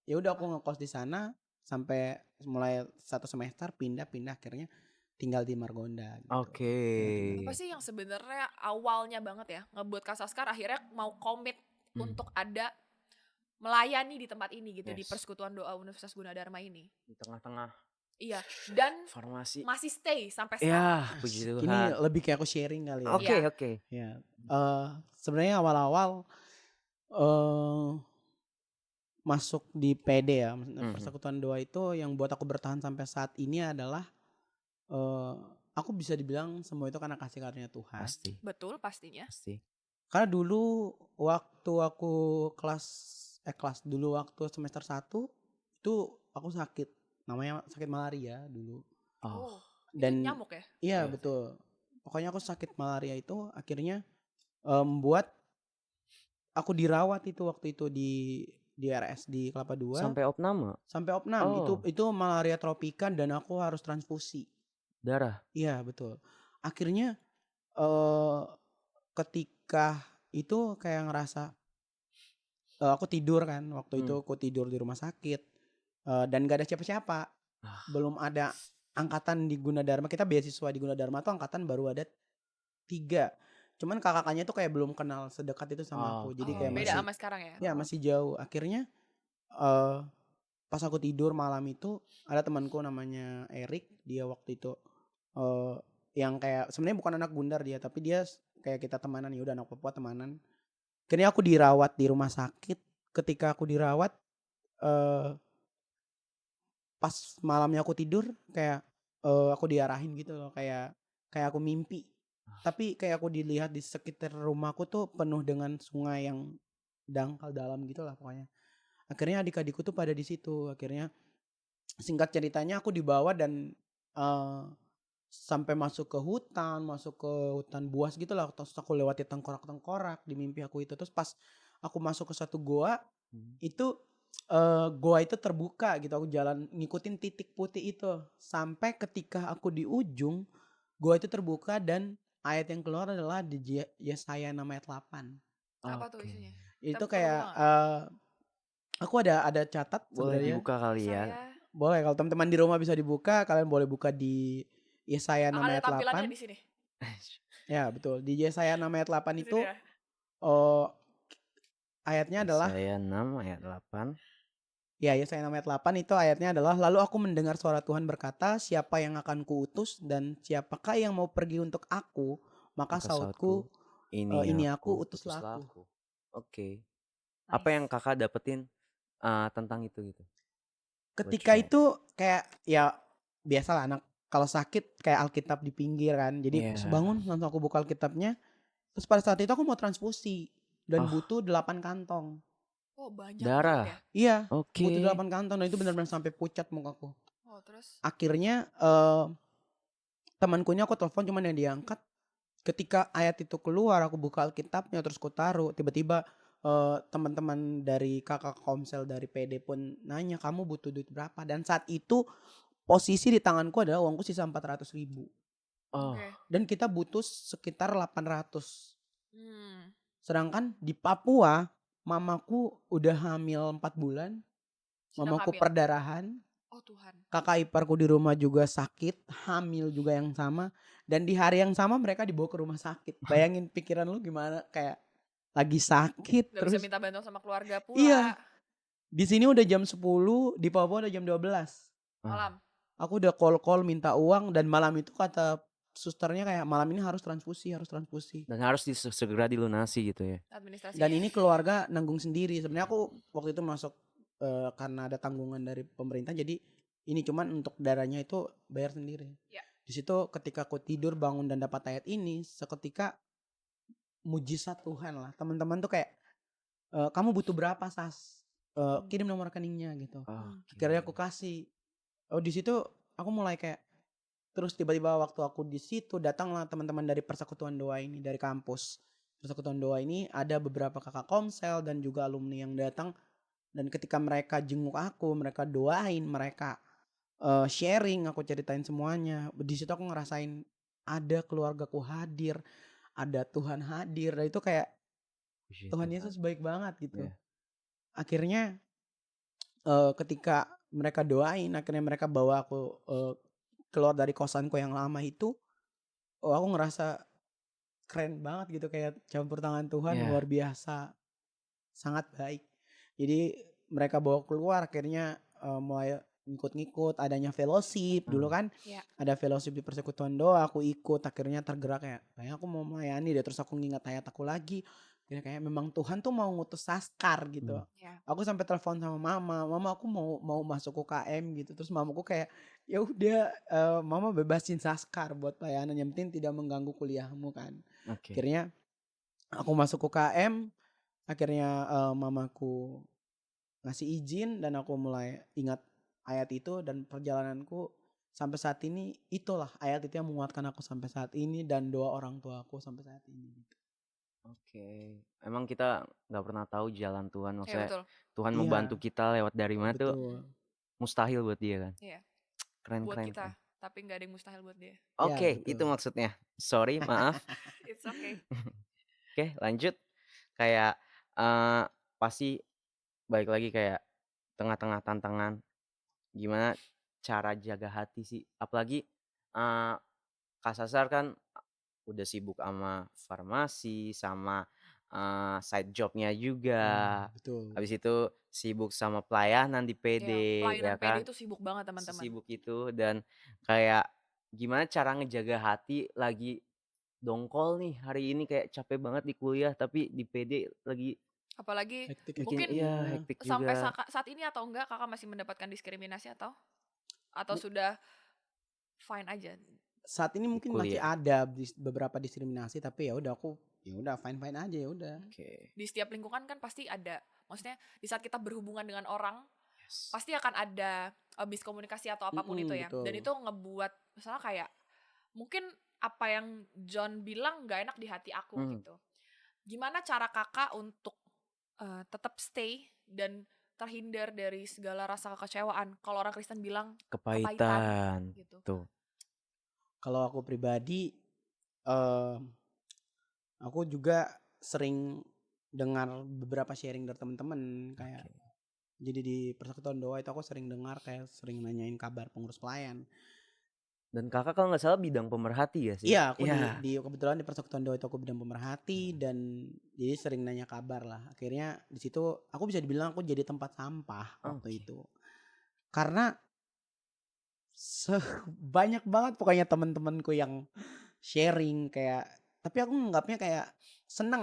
ya udah aku ngekos di sana sampai mulai 1 semester pindah akhirnya tinggal di Margonda gitu. Oke. Apa sih yang sebenarnya awalnya banget ya ngebuat Kak Saskar akhirnya mau komit untuk ada melayani di tempat ini gitu, di Yes. Persekutuan Doa Universitas Gunadarma ini. Di tengah-tengah Iya, dan formasi. masih stay sampai sekarang. Ya, puji Tuhan. Ini lebih kayak aku sharing kali ya. Oke, Iya. oke. Ya, sebenarnya awal-awal masuk di PD ya, Persekutuan Doa itu yang buat aku bertahan sampai saat ini adalah aku bisa dibilang semua itu karena kasih karunia Tuhan. Pasti, Betul, pastinya. pasti. Karena dulu waktu aku dulu waktu semester 1 itu aku sakit, namanya sakit malaria dulu. Oh. Dan itu nyamuk ya? iya Iya. betul. Pokoknya aku sakit malaria itu akhirnya membuat aku dirawat itu waktu itu di RS di Kelapa II Sampai opname sampai opnam. Oh. Itu malaria tropika dan aku harus transfusi. darah. Iya betul. Akhirnya ketika itu kayak ngerasa aku tidur kan waktu itu, aku tidur di rumah sakit dan gak ada siapa-siapa. Belum ada angkatan di Gunadarma. Kita beasiswa di Gunadarma tuh angkatan baru ada 3. Cuman kakaknya tuh kayak belum kenal sedekat itu sama aku. Jadi kayak beda masih sama sekarang ya? ya masih jauh. Akhirnya pas aku tidur malam itu ada temanku namanya Erik. Dia waktu itu yang kayak sebenarnya bukan anak Gundar dia, tapi dia kayak kita temanan, ya udah anak Papua temanan. Akhirnya aku dirawat di rumah sakit. Ketika aku dirawat pas malamnya aku tidur kayak aku diarahin gitu loh, kayak aku mimpi. Tapi kayak aku dilihat di sekitar rumahku tuh penuh dengan sungai yang dangkal dalam gitu lah pokoknya. Akhirnya adik-adikku tuh pada di situ. Akhirnya singkat ceritanya aku dibawa dan sampai masuk ke hutan buas gitu lah. Terus aku lewati tengkorak-tengkorak di mimpi aku itu. Terus pas aku masuk ke satu goa itu goa itu terbuka gitu. Aku jalan ngikutin titik putih itu sampai ketika aku di ujung goa itu terbuka dan ayat yang keluar adalah di Yesaya 6 ayat 8. Apa tuh isinya? Itu Kita kayak aku ada catat Boleh sebenarnya. dibuka kali ya. Boleh, kalau teman-teman di rumah bisa dibuka, kalian boleh buka di Yesaya 6 Akan ada ayat tampilannya 8. di sini. Ya, betul. Di Yesaya 6 ayat 8 Di itu sini ya. ayatnya adalah Saya 6 ayat 8. ya, Yesaya 6 ayat 8 itu ayatnya adalah, lalu aku mendengar suara Tuhan berkata, siapa yang akan kuutus dan siapakah yang mau pergi untuk aku, maka sautku ini aku, utuslah aku. Oke. Nice. Apa yang kakak dapetin tentang itu gitu? Ketika itu kayak ya biasalah anak kalau sakit kayak Alkitab di pinggir kan. Jadi Iya. bangun langsung aku buka Alkitabnya. Terus pada saat itu aku mau transfusi dan butuh 8 kantong. Oh, banyak Darah. banget ya? Iya, Oke. butuh 8 kantong dan itu benar-benar sampai pucat mukaku. Oh, terus? Akhirnya temanku aku telepon cuman yang diangkat. Ketika ayat itu keluar aku buka Alkitabnya terus aku taruh. Tiba-tiba teman-teman dari kakak komsel dari PD pun nanya, kamu butuh duit berapa? Dan saat itu posisi di tanganku adalah uangku sisa 400.000. Oh. Oke. Dan kita butuh sekitar 800. Hmm. Sedangkan di Papua mamaku udah hamil 4 bulan. Sedang Mamaku hamil. perdarahan. Oh Tuhan. Kakak iparku di rumah juga sakit, hamil juga yang sama. Dan di hari yang sama mereka dibawa ke rumah sakit. Bayangin pikiran lu gimana, kayak lagi sakit Gak terus. bisa minta bantuan sama keluarga pula. Iya. Di sini udah jam 10, di Papua udah jam 12. Malam. Aku udah call minta uang dan malam itu kata susternya kayak malam ini harus transfusi. Dan harus segera dilunasi gitu ya. Administrasi. Dan ini keluarga nanggung sendiri. Sebenarnya aku waktu itu masuk karena ada tanggungan dari pemerintah, jadi ini cuman untuk darahnya itu bayar sendiri. Ya. Di situ ketika aku tidur bangun dan dapat ayat ini, seketika mujizat Tuhan lah. Teman-teman tuh kayak kamu butuh berapa Sas? Kirim nomor rekeningnya gitu. Akhirnya aku kasih. Di situ aku mulai kayak, terus tiba-tiba waktu aku di situ datanglah teman-teman dari Persekutuan Doa ini, dari kampus Persekutuan Doa ini, ada beberapa kakak komsel dan juga alumni yang datang. Dan ketika mereka jenguk aku, mereka doain, mereka sharing, aku ceritain semuanya. Di situ aku ngerasain ada keluargaku hadir, ada Tuhan hadir. Dan itu kayak Tuhan Yesus baik banget gitu. Yeah. Akhirnya ketika mereka doain, akhirnya mereka bawa aku keluar dari kosanku yang lama itu. Aku ngerasa keren banget gitu, kayak campur tangan Tuhan luar biasa, sangat baik. Jadi mereka bawa keluar, akhirnya mulai ngikut-ngikut, adanya fellowship dulu kan. Ada fellowship di Persekutuan Doa, aku ikut, akhirnya tergerak kayaknya aku mau melayani deh. Terus aku ngingat ayat aku lagi, kayak memang Tuhan tuh mau ngutus Saskar gitu. Aku sampai telepon sama mama aku mau masuk UKM gitu. Terus mamaku kayak, ya udah mama bebasin Saskar buat pelayanan, yang penting tidak mengganggu kuliahmu kan. Akhirnya aku masuk UKM, akhirnya mamaku ngasih izin dan aku mulai ingat ayat itu, dan perjalananku sampai saat ini itulah ayat itu yang menguatkan aku sampai saat ini dan doa orang tua aku sampai saat ini gitu. Emang kita nggak pernah tahu jalan Tuhan, maksudnya Tuhan Iya. membantu kita lewat dari mana tuh Betul. mustahil buat dia kan. Iya. Keren Buat keren. kita, keren. tapi nggak ada yang mustahil buat dia. Ya, Itu betul. maksudnya. Sorry, maaf. It's okay. Oke, lanjut. Kayak pasti balik lagi kayak tengah-tengah tantangan, gimana cara jaga hati sih, apalagi Kak Sasar kan udah sibuk sama farmasi, sama side jobnya juga. Betul. Habis itu sibuk sama pelayanan di PD, Pelayanan ya kan? PD itu sibuk banget teman-teman. Sibuk itu, dan kayak gimana cara ngejaga hati lagi dongkol nih hari ini, kayak capek banget di kuliah tapi di PD lagi Apalagi Hektik. mungkin hektik sampai juga. saat ini atau enggak kakak masih mendapatkan diskriminasi atau Mu- sudah fine aja? Saat ini mungkin masih kuliah. ada beberapa diskriminasi, tapi ya udah aku fine aja ya udah. Di setiap lingkungan kan pasti ada, maksudnya di saat kita berhubungan dengan orang pasti akan ada miskomunikasi atau apapun itu ya. Betul. Dan itu ngebuat misalnya kayak mungkin apa yang John bilang nggak enak di hati aku gitu. Gimana cara kakak untuk tetap stay dan terhindar dari segala rasa kekecewaan? Kalau orang Kristen bilang Kepahitan gitu. tuh. Kalau aku pribadi, aku juga sering dengar beberapa sharing dari teman-teman kayak. Jadi di Persekutuan Doa itu aku sering dengar, kayak sering nanyain kabar pengurus pelayan. Dan kakak kalau nggak salah bidang pemerhati ya sih? Iya, aku kebetulan di Persekutuan Doa itu aku bidang pemerhati, dan jadi sering nanya kabar lah. Akhirnya di situ aku bisa dibilang aku jadi tempat sampah waktu itu. Karena banyak banget pokoknya teman-temanku yang sharing kayak, tapi aku nganggapnya kayak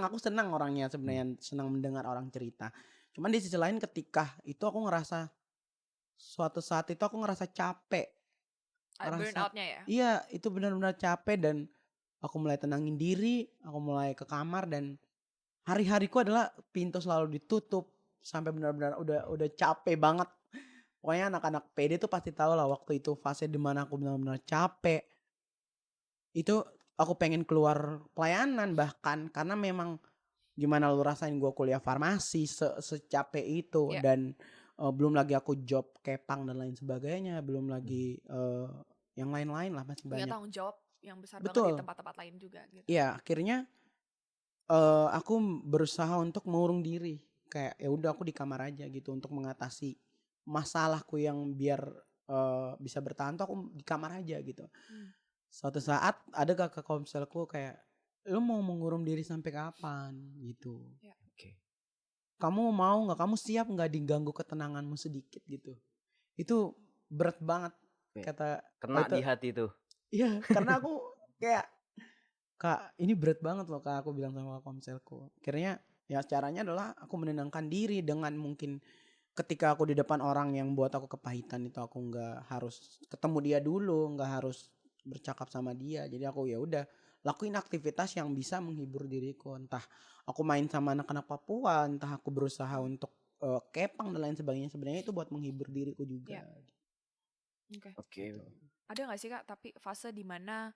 aku senang orangnya sebenarnya, senang mendengar orang cerita. Cuman di sisi lain ketika itu aku ngerasa suatu saat itu aku ngerasa capek. Burnout-nya ya? Iya, itu benar-benar capek, dan aku mulai tenangin diri, aku mulai ke kamar, dan hari-hariku adalah pintu selalu ditutup sampai benar-benar udah capek banget. Pokoknya anak-anak PD tuh pasti tahu lah waktu itu fase dimana aku benar-benar capek. Itu aku pengen keluar pelayanan bahkan, karena memang gimana lu rasain gue kuliah farmasi secapek itu, dan belum lagi aku job kepang dan lain sebagainya, belum lagi yang lain-lain lah, masih banyak. Punya tanggung jawab yang besar banget Betul. di tempat-tempat lain juga gitu. Iya, akhirnya aku berusaha untuk mengurung diri, kayak ya udah aku di kamar aja gitu untuk mengatasi masalahku yang biar bisa bertahan tuh aku di kamar aja gitu. Suatu saat ada kakak komselku kayak, lu mau mengurung diri sampai kapan gitu? Kamu mau nggak? Kamu siap nggak diganggu ketenanganmu sedikit gitu? Itu berat banget kata. Kena di hati tuh. Iya, karena aku Kayak, Kak, ini berat banget loh Kak, aku bilang sama komselku. Akhirnya ya caranya adalah aku menenangkan diri dengan mungkin ketika aku di depan orang yang buat aku kepahitan itu aku nggak harus ketemu dia dulu, nggak harus bercakap sama dia. Jadi aku ya udah lakuin aktivitas yang bisa menghibur diriku. Entah aku main sama anak-anak Papua, entah aku berusaha untuk kepang dan lain sebagainya. Sebenarnya itu buat menghibur diriku juga. Iya. Oke. Oke. Ada nggak sih Kak, tapi fase dimana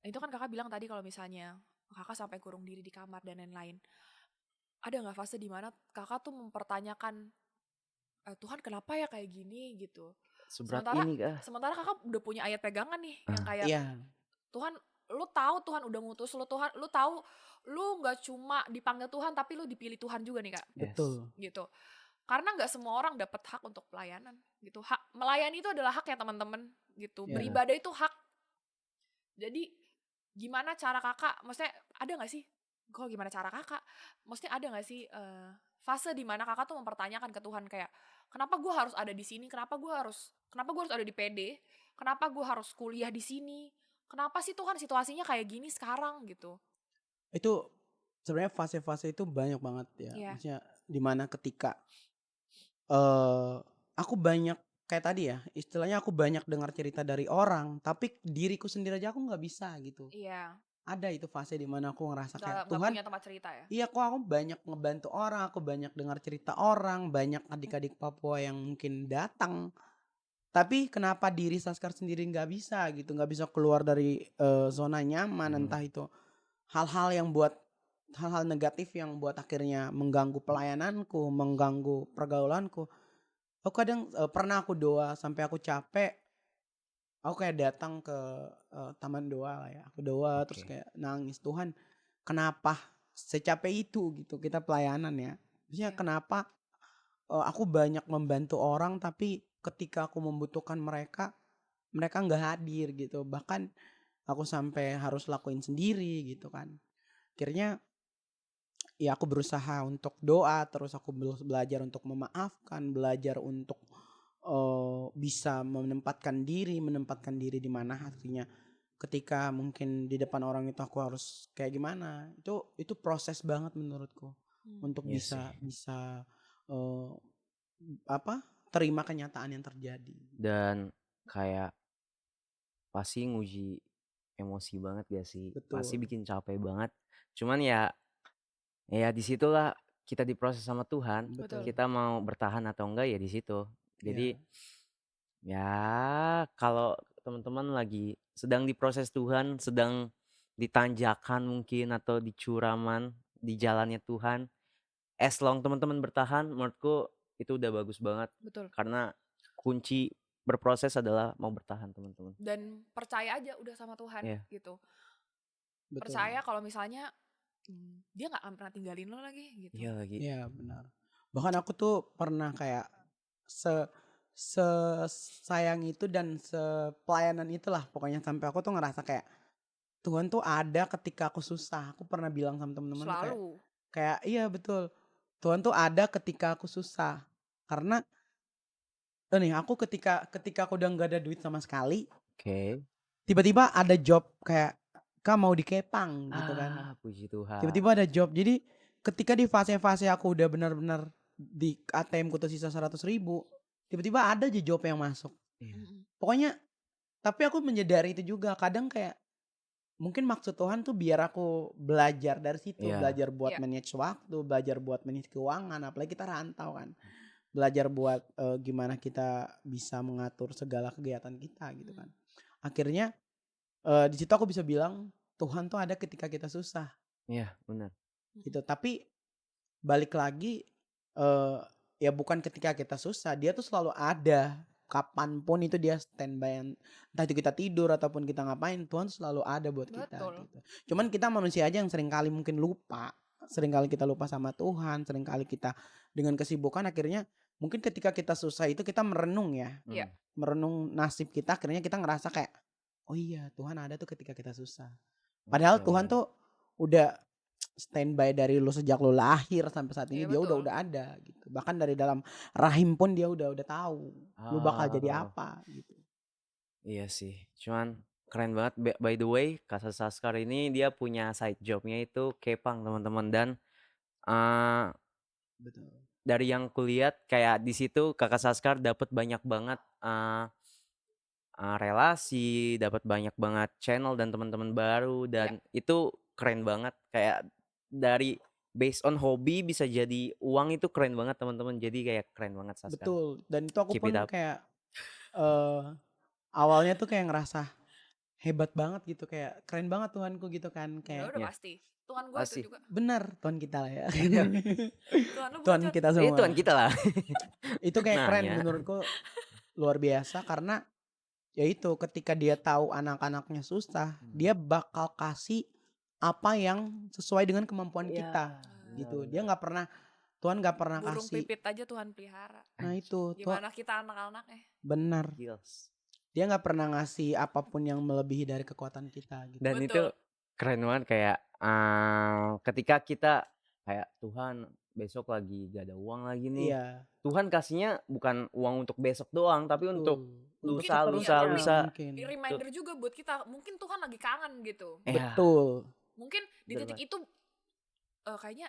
itu kan Kakak bilang tadi kalau misalnya Kakak sampai kurung diri di kamar dan lain-lain. Ada nggak fase dimana Kakak tuh mempertanyakan, Tuhan kenapa ya kayak gini gitu. Seberat Sementara ini kah? sementara Kakak udah punya ayat pegangan nih yang kayak Iya, Tuhan, lu tahu Tuhan udah ngutus lu, Tuhan lu tahu lu nggak cuma dipanggil Tuhan tapi lu dipilih Tuhan juga nih Kak, Yes. betul. gitu. Karena nggak semua orang dapat hak untuk pelayanan gitu. Hak melayani itu adalah hak ya teman-teman gitu. Iya. Beribadah itu hak. Jadi gimana cara Kakak, maksudnya ada nggak sih? Kok gimana cara Kakak? Maksudnya ada nggak sih fase di mana Kakak tuh mempertanyakan ke Tuhan kayak kenapa gue harus ada di sini? Kenapa gue harus ada di PD? Kenapa gue harus kuliah di sini? Kenapa sih Tuhan situasinya kayak gini sekarang gitu? Itu sebenarnya fase-fase itu banyak banget ya. Iya. Maksudnya dimana ketika aku banyak kayak tadi ya, istilahnya aku banyak dengar cerita dari orang, tapi diriku sendiri aja aku nggak bisa gitu. Iya. Ada itu fase dimana aku ngerasa kayak Nggak Tuhan, punya tempat cerita ya? iya kok aku banyak ngebantu orang, aku banyak dengar cerita orang, banyak adik-adik Papua yang mungkin datang, tapi kenapa diri Saskar sendiri nggak bisa gitu, nggak bisa keluar dari zona nyaman, entah itu hal-hal negatif yang buat akhirnya mengganggu pelayananku, mengganggu pergaulanku. Aku kadang pernah aku doa sampai aku capek, aku kayak datang ke taman doa lah ya. Aku doa terus Oke. kayak nangis, Tuhan, kenapa secapek itu gitu kita pelayanan ya. Maksudnya Iya. kenapa aku banyak membantu orang tapi ketika aku membutuhkan mereka nggak hadir gitu. Bahkan aku sampai harus lakuin sendiri gitu kan. Akhirnya ya aku berusaha untuk doa, terus aku belajar untuk memaafkan, belajar untuk bisa menempatkan diri di mana artinya ketika mungkin di depan orang itu aku harus kayak gimana. Itu proses banget menurutku untuk Iya sih. bisa eh, terima kenyataan yang terjadi. Dan kayak pasti nguji emosi banget gak sih? Pasti Betul. bikin capek banget. Cuman ya disitulah kita diproses sama Tuhan. Betul. Kita mau bertahan atau enggak ya di situ. Jadi Ya. ya kalau teman-teman lagi sedang diproses Tuhan, sedang ditanjakan mungkin atau dicuraman di jalannya Tuhan, as long teman-teman bertahan, menurutku itu udah bagus banget. Betul. Karena kunci berproses adalah mau bertahan teman-teman. Dan percaya aja udah sama Tuhan Iya. gitu. Betul. Percaya kalau misalnya dia nggak akan pernah tinggalin lo lagi gitu. Iya lagi. Iya benar. Bahkan aku tuh pernah kayak sayang itu dan sepelayanan itulah pokoknya sampai aku tuh ngerasa kayak Tuhan tuh ada ketika aku susah. Aku pernah bilang sama teman-teman Selalu. kayak iya betul. Tuhan tuh ada ketika aku susah. Karena nih aku ketika aku udah nggak ada duit sama sekali, Oke. tiba-tiba ada job kayak Kak mau dikepang gitu kan. Puji Tuhan. Tiba-tiba ada job. Jadi ketika di fase-fase aku udah benar-benar di ATM ku tersisa 100.000, tiba-tiba ada aja job yang masuk. Pokoknya tapi aku menyadari itu juga kadang kayak mungkin maksud Tuhan tuh biar aku belajar dari situ, Iya. belajar buat Iya. manage waktu, belajar buat manage keuangan, apalagi kita rantau kan. Belajar buat gimana kita bisa mengatur segala kegiatan kita gitu kan. Akhirnya di situ aku bisa bilang Tuhan tuh ada ketika kita susah. Iya, benar. Gitu. Tapi balik lagi ya bukan ketika kita susah, dia tuh selalu ada. Kapanpun itu dia standby, entah itu kita tidur ataupun kita ngapain, Tuhan selalu ada buat kita gitu. Cuman kita manusia aja yang seringkali mungkin lupa, seringkali kita lupa sama Tuhan, seringkali kita dengan kesibukan akhirnya mungkin ketika kita susah itu kita merenung ya, Iya. merenung nasib kita, akhirnya kita ngerasa kayak oh iya Tuhan ada tuh ketika kita susah. Padahal Oke. Tuhan tuh udah standby dari lu sejak lu lahir sampai saat ini. Iya, dia betul. udah ada gitu. Bahkan dari dalam rahim pun dia udah tahu lu bakal jadi apa gitu. Iya sih. Cuman Keren banget. By the way, Kak Saskar ini dia punya side jobnya itu kepang teman-teman, dan eh Betul. dari yang kulihat kayak di situ Kakak Saskar dapat banyak banget relasi, dapat banyak banget channel dan teman-teman baru, Iya. dan itu keren banget. Kayak dari based on hobi bisa jadi uang, itu keren banget teman-teman. Jadi kayak keren banget Saskar. Betul. Dan itu aku Keep pun it up. kayak awalnya tuh kayak ngerasa hebat banget gitu, kayak keren banget Tuhanku gitu kan, Ya kayak udah Iya. pasti. Tuhan gue itu Pasti. juga. bener Tuhan kita lah ya. Tuhan lu Tuhan bukan, kita Eh, semua. Tuhan kita lah. Itu kayak Nah, keren ya. menurutku, luar biasa, karena ya itu ketika dia tahu anak-anaknya susah, dia bakal kasih apa yang sesuai dengan kemampuan Iya, kita gitu. Dia nggak pernah, Tuhan nggak pernah burung kasih. pipit aja Tuhan pelihara. Nah itu tuh Gimana kita anak-anaknya? benar. Gils. Dia nggak pernah ngasih apapun yang melebihi dari kekuatan kita gitu. Dan itu Betul. keren banget, kayak ketika kita kayak Tuhan besok lagi gak ada uang lagi nih. Iya. Tuhan kasihnya bukan uang untuk besok doang, tapi untuk Mungkin lusa, iya, lusa, mungkin lusa. mungkin. reminder juga buat kita. Mungkin Tuhan lagi kangen gitu. Ya, Betul. Mungkin di bener titik itu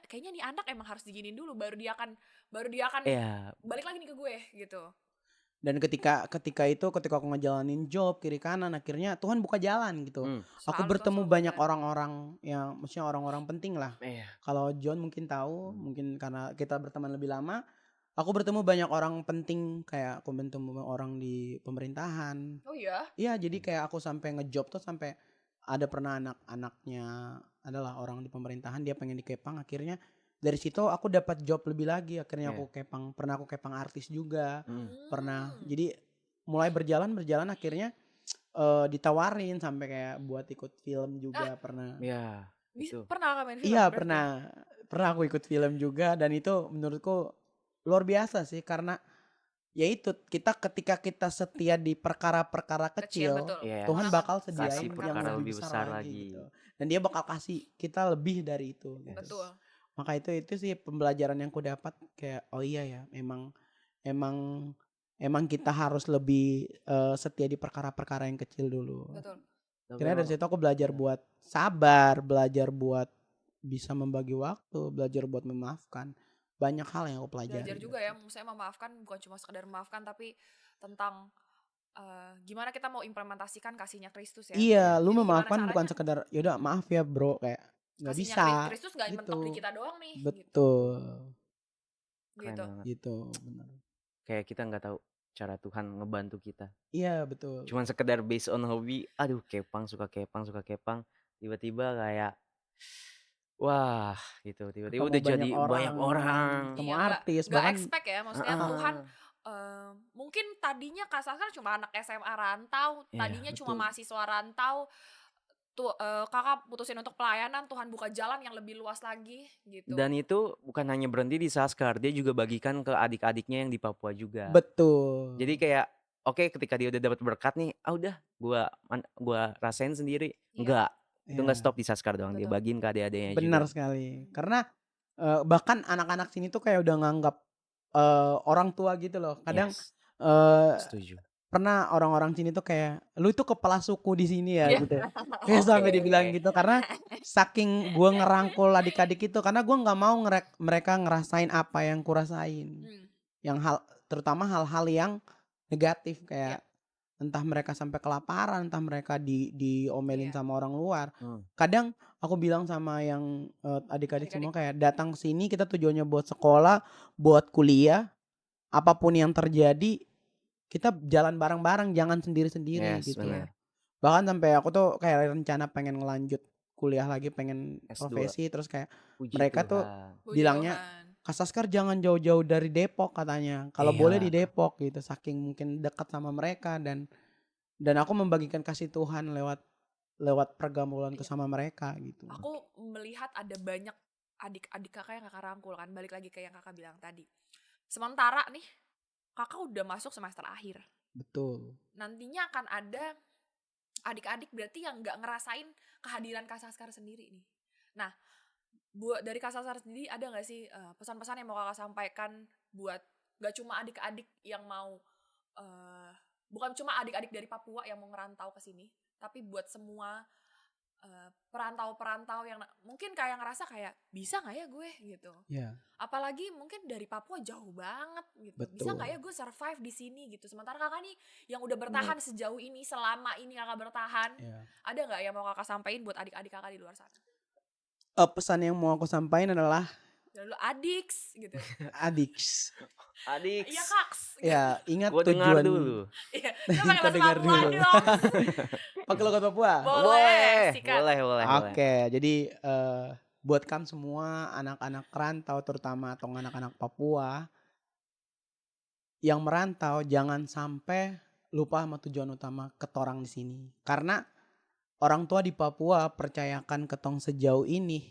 kayaknya nih anak emang harus diginiin dulu, baru dia akan Iya, balik lagi nih ke gue gitu. Dan ketika ketika aku ngejalanin job kiri kanan, akhirnya Tuhan buka jalan gitu. Aku Selalu bertemu Tuhan banyak jalan. orang-orang yang maksudnya orang-orang penting lah. iya. Kalau John mungkin tahu, mungkin karena kita berteman lebih lama, aku bertemu banyak orang penting, kayak aku bertemu orang di pemerintahan. Oh iya. Iya, jadi kayak aku sampai ngejob tuh sampai ada pernah anak-anaknya adalah orang di pemerintahan, dia pengen di Kepang, akhirnya dari situ aku dapat job lebih lagi, akhirnya Iya. aku Kepang, pernah aku Kepang artis juga. Hmm. Pernah. Jadi mulai berjalan akhirnya ditawarin sampai kayak buat ikut film juga pernah. Iya, Bisa itu. pernah nggak main film? Iya, berarti? pernah aku ikut film juga, dan itu menurutku luar biasa sih, karena ya itu ketika kita setia di perkara-perkara kecil, betul. Iya. Tuhan akan bakal kasih sediain yang perkara lebih besar lagi gitu. Dan dia bakal kasih kita lebih dari itu gitu. Betul. Maka itu sih pembelajaran yang ku dapat, kayak oh iya ya, emang kita harus lebih setia di perkara-perkara yang kecil dulu. Betul. Tapi Karena dari emang- situ aku belajar buat sabar, belajar buat bisa membagi waktu, belajar buat memaafkan. Banyak hal yang aku pelajari. Belajar juga ya, maksudnya memaafkan bukan cuma sekedar memaafkan, tapi tentang gimana kita mau implementasikan kasihnya Kristus ya. Iya, lu Jadi memaafkan gimana bukan caranya? sekedar yaudah maaf ya bro, kayak nggak Kasihnya bisa. Kristus nggak mentok di kita doang nih. Betul. keren Gitu. banget. Gitu, benar. Kayak kita nggak tahu cara Tuhan ngebantu kita. Iya, betul. Cuman sekedar based on hobi, aduh suka kepang, tiba-tiba kayak wah gitu, tiba-tiba Ketemu udah jadi banyak orang. ketemu Iya, artis, nggak bahkan expect ya, maksudnya Tuhan mungkin tadinya Kak Saskar cuma anak SMA rantau, Iya, tadinya cuma betul. mahasiswa rantau, tuh kakak putusin untuk pelayanan, Tuhan buka jalan yang lebih luas lagi gitu. Dan itu bukan hanya berhenti di Saskar, dia juga bagikan ke adik-adiknya yang di Papua juga. betul. Jadi kayak oke, ketika dia udah dapat berkat nih, udah gua rasain sendiri. Iya. Enggak, itu enggak Iya, stop di Saskar doang, dia Betul. bagiin ke adik-adiknya juga. benar sekali. Karena bahkan anak-anak sini tuh kayak udah nganggap orang tua gitu loh. Kadang Yes, setuju. pernah orang-orang sini tuh kayak lu itu kepala suku di sini ya Iya. gitu. Kayak sampai Oke. dibilang gitu, karena saking gua ngerangkul adik-adik itu, karena gua nggak mau mereka ngerasain apa yang kurasain. Yang terutama hal-hal yang negatif, kayak entah mereka sampai kelaparan, entah mereka diomelin Iya. sama orang luar. Kadang aku bilang sama yang adik-adik semua, kayak datang ke sini kita tujuannya buat sekolah, buat kuliah, apapun yang terjadi kita jalan bareng-bareng, jangan sendiri-sendiri Yes, gitu. benar. Bahkan sampai aku tuh kayak rencana pengen ngelanjut kuliah lagi, pengen S2. profesi, terus kayak Puji mereka tuh Tuhan. Puji bilangnya, Tuhan. Kak Saskar jangan jauh-jauh dari Depok katanya. Kalau boleh di Iya. Depok gitu, saking mungkin dekat sama mereka, dan aku membagikan kasih Tuhan lewat pergaulan ke sama mereka gitu. Aku melihat ada banyak adik-adik kakak yang kakak rangkul kan, balik lagi ke yang kakak bilang tadi. Sementara nih kakak udah masuk semester akhir. Betul. Nantinya akan ada adik-adik berarti yang nggak ngerasain kehadiran Kak Saskar sendiri nih. Nah, buat dari Kak Saskar sendiri ada nggak sih pesan-pesan yang mau kakak sampaikan buat nggak cuma adik-adik yang mau bukan cuma adik-adik dari Papua yang mau ngerantau ke sini, tapi buat semua perantau-perantau yang mungkin kayak ngerasa kayak bisa nggak ya gue gitu. Ya, Apalagi mungkin dari Papua jauh banget gitu. Bisa nggak betul. ya gue survive di sini gitu. Sementara kakak nih yang udah bertahan sejauh ini, selama ini kakak bertahan, Ya. ada nggak yang mau kakak sampaikan buat adik-adik kakak di luar sana? Pesan yang mau aku sampaikan adalah Dan lu adiks gitu. Adiks. Adik, Iya kaks. Ya, ingat gue dengar tujuan. dulu. Iya, coba pakai Kita bahasa dengar Papua dulu. dong. Pakai logat Papua. Boleh, sikat. boleh. Oke, jadi buat kamu semua anak-anak rantau terutama atau anak-anak Papua yang merantau, jangan sampai lupa sama tujuan utama ketorang di sini. Karena orang tua di Papua percayakan ketong sejauh ini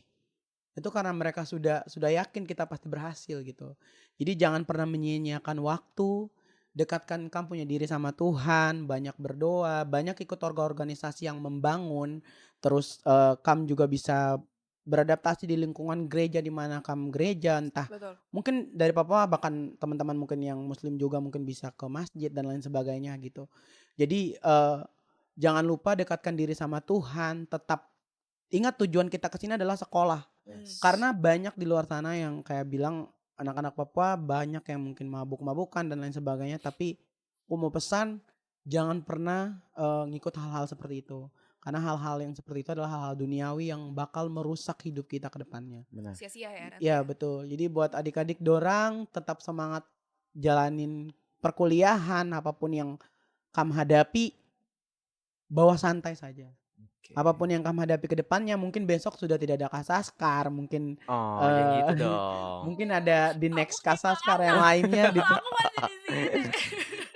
itu karena mereka sudah yakin kita pasti berhasil gitu. Jadi jangan pernah menyia-nyiakan waktu, dekatkan kamu punya diri sama Tuhan, banyak berdoa, banyak ikut organisasi yang membangun. Terus kamu juga bisa beradaptasi di lingkungan gereja di mana kamu gereja, entah Betul. mungkin dari Papua bahkan teman-teman mungkin yang muslim juga mungkin bisa ke masjid dan lain sebagainya gitu. Jadi jangan lupa dekatkan diri sama Tuhan, tetap ingat tujuan kita ke sini adalah sekolah. Karena banyak di luar sana yang kayak bilang anak-anak Papua banyak yang mungkin mabuk-mabukan dan lain sebagainya, tapi aku mau pesan jangan pernah ngikut hal-hal seperti itu. Karena hal-hal yang seperti itu adalah hal-hal duniawi yang bakal merusak hidup kita ke depannya. Benar. Sia-sia ya nanti. Ya betul. Jadi buat adik-adik dorang tetap semangat jalanin perkuliahan apapun yang kamu hadapi, bawa santai saja. Oke. Apapun yang kamu hadapi ke depannya, mungkin besok sudah tidak ada Kasaskar, mungkin Oh, yang gitu eh, dong. mungkin ada di next Aku Kasaskar gimana? yang lainnya di Aku masih di sini.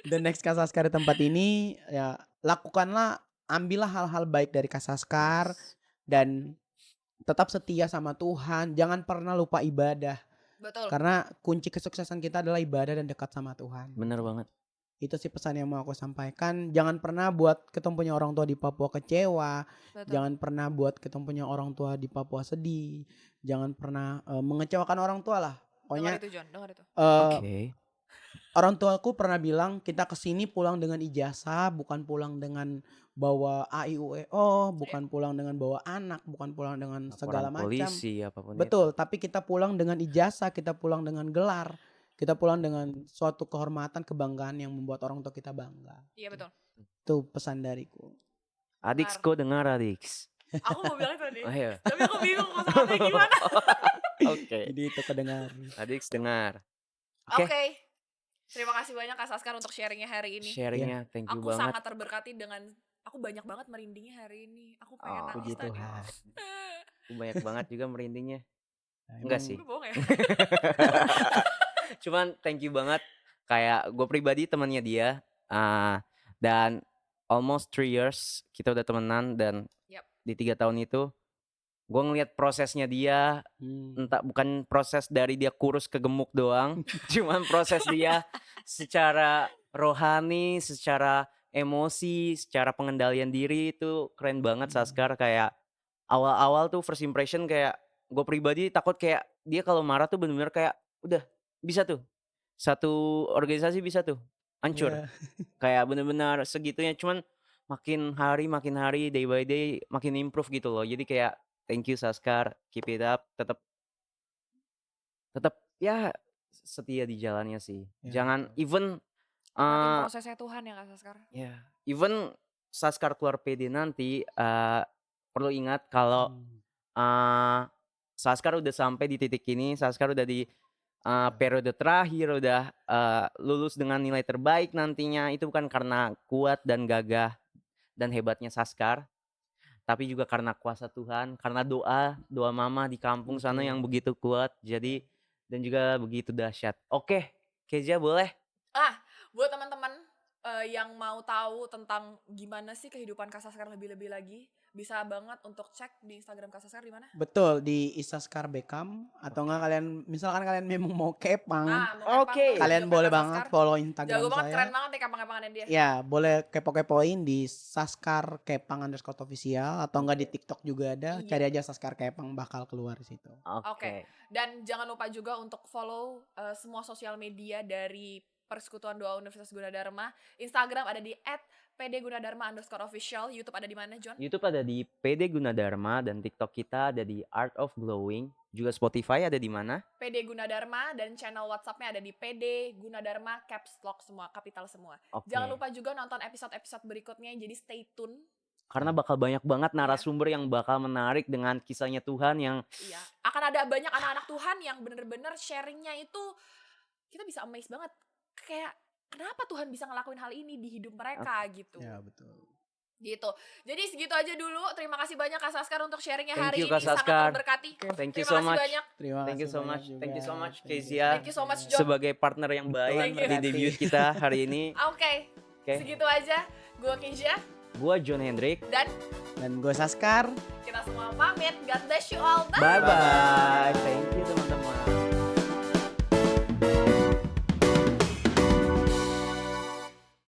the next Kasaskar di tempat ini. Ya lakukanlah, ambillah hal-hal baik dari Kasaskar dan tetap setia sama Tuhan. Jangan pernah lupa ibadah. Betul. Karena kunci kesuksesan kita adalah ibadah dan dekat sama Tuhan. Bener banget. Itu sih pesan yang mau aku sampaikan. Jangan pernah buat ketemu punya orang tua di Papua kecewa. Betul. Jangan pernah buat ketemu punya orang tua di Papua sedih. Jangan pernah mengecewakan orang tua lah. Pokoknya Dengar itu John, dengar itu. Oke. orang tuaku pernah bilang kita kesini pulang dengan ijazah, bukan pulang dengan bawa AIUEO, bukan pulang dengan bawa anak, bukan pulang dengan segala Laporan macam. polisi apapun itu. Betul, tapi kita pulang dengan ijazah, kita pulang dengan gelar, kita pulang dengan suatu kehormatan, kebanggaan yang membuat orang tua kita bangga. Iya betul. Itu pesan dariku. Adiks, kau dengar Adiks. Aku mau bilang tadi. Oh iya. Tapi aku bingung mau sampai gimana. Oke. Jadi itu kedengar. Adiks dengar. Oke. Oke. Terima kasih banyak Kak Saskar untuk sharingnya hari ini. Sharingnya, thank you Aku banget. sangat terberkati dengan aku banyak banget merindingnya hari ini. Aku pengen Oh, nangis Puji tadi. Tuhan. Aku banyak banget juga merindingnya. Nah, Enggak emang sih. Lu bohong ya? Cuman thank you banget. Kayak gue pribadi temannya dia. Dan almost 3 years kita udah temenan. Dan Yap. di 3 tahun itu gue ngeliat prosesnya dia. Entah, bukan proses dari dia kurus ke gemuk doang. Cuman proses dia secara rohani, secara emosi, secara pengendalian diri itu keren banget Saskar. Kayak awal-awal tuh first impression kayak gue pribadi takut kayak dia kalau marah tuh bener-bener kayak udah bisa tuh satu organisasi bisa tuh hancur. Ya. Kayak bener-bener segitunya. Cuman makin hari day by day makin improve gitu loh. Jadi kayak thank you Saskar, keep it up, tetap ya setia di jalannya sih. Ya, Jangan betul. even Makin prosesnya Tuhan ya Kak Saskar. ya even Saskar keluar PD nanti perlu ingat kalau Saskar udah sampai di titik ini, Saskar udah di periode terakhir, udah lulus dengan nilai terbaik nantinya. Itu bukan karena kuat dan gagah dan hebatnya Saskar, tapi juga karena kuasa Tuhan, karena doa mama di kampung sana yang begitu kuat, jadi dan juga begitu dahsyat. Oke, Keja boleh? Buat teman-teman yang mau tahu tentang gimana sih kehidupan Kak Saskar lebih-lebih lagi, bisa banget untuk cek di Instagram Kak Saskar di mana? Betul, di Isaskar Beckham atau enggak kalian misalkan kalian memang mau kepang, Mau Oke. kepang, kalian video boleh Kak banget Saskar. follow Instagram Jago banget, saya. keren banget nih kepang-kepangannya dia. Ya, boleh kepo-kepoin di Saskar Kepang _official atau enggak di TikTok juga ada. Iya. Cari aja Saskar Kepang bakal keluar di situ. Oke. Dan jangan lupa juga untuk follow semua sosial media dari Persekutuan Doa Universitas Gunadarma. Instagram ada di @pdgunadarma_official. YouTube ada di mana, John? YouTube ada di PD Gunadarma dan TikTok kita ada di Art of Glowing. Juga Spotify ada di mana? PD Gunadarma, dan channel WhatsApp-nya ada di PD Gunadarma, caps lock semua, kapital semua. Oke. Jangan lupa juga nonton episode-episode berikutnya, jadi stay tune. Karena bakal banyak banget narasumber yang bakal menarik dengan kisahnya Tuhan yang Iya, akan ada banyak anak-anak Tuhan yang bener-bener sharingnya itu kita bisa amazed banget. Kayak kenapa Tuhan bisa ngelakuin hal ini di hidup mereka gitu. Ya betul. Gitu. Jadi segitu aja dulu. Terima kasih banyak Kak Saskar untuk sharingnya Thank hari you, ini. Kak Sangat Saskar. terberkati. thank you Terima so kasih much. banyak. Terima Thank you kasih so banyak much. juga. Thank you so much Thank you. Kezia Thank you so much, John. sebagai partner yang baik Thank you. di debut kita hari ini. Oke. Oke. Segitu aja. Gue Keisha Gua John Hendrik. dan Dan gue Saskar. kita semua pamit. God bless you all. Bye. Bye bye. Thank you teman-teman.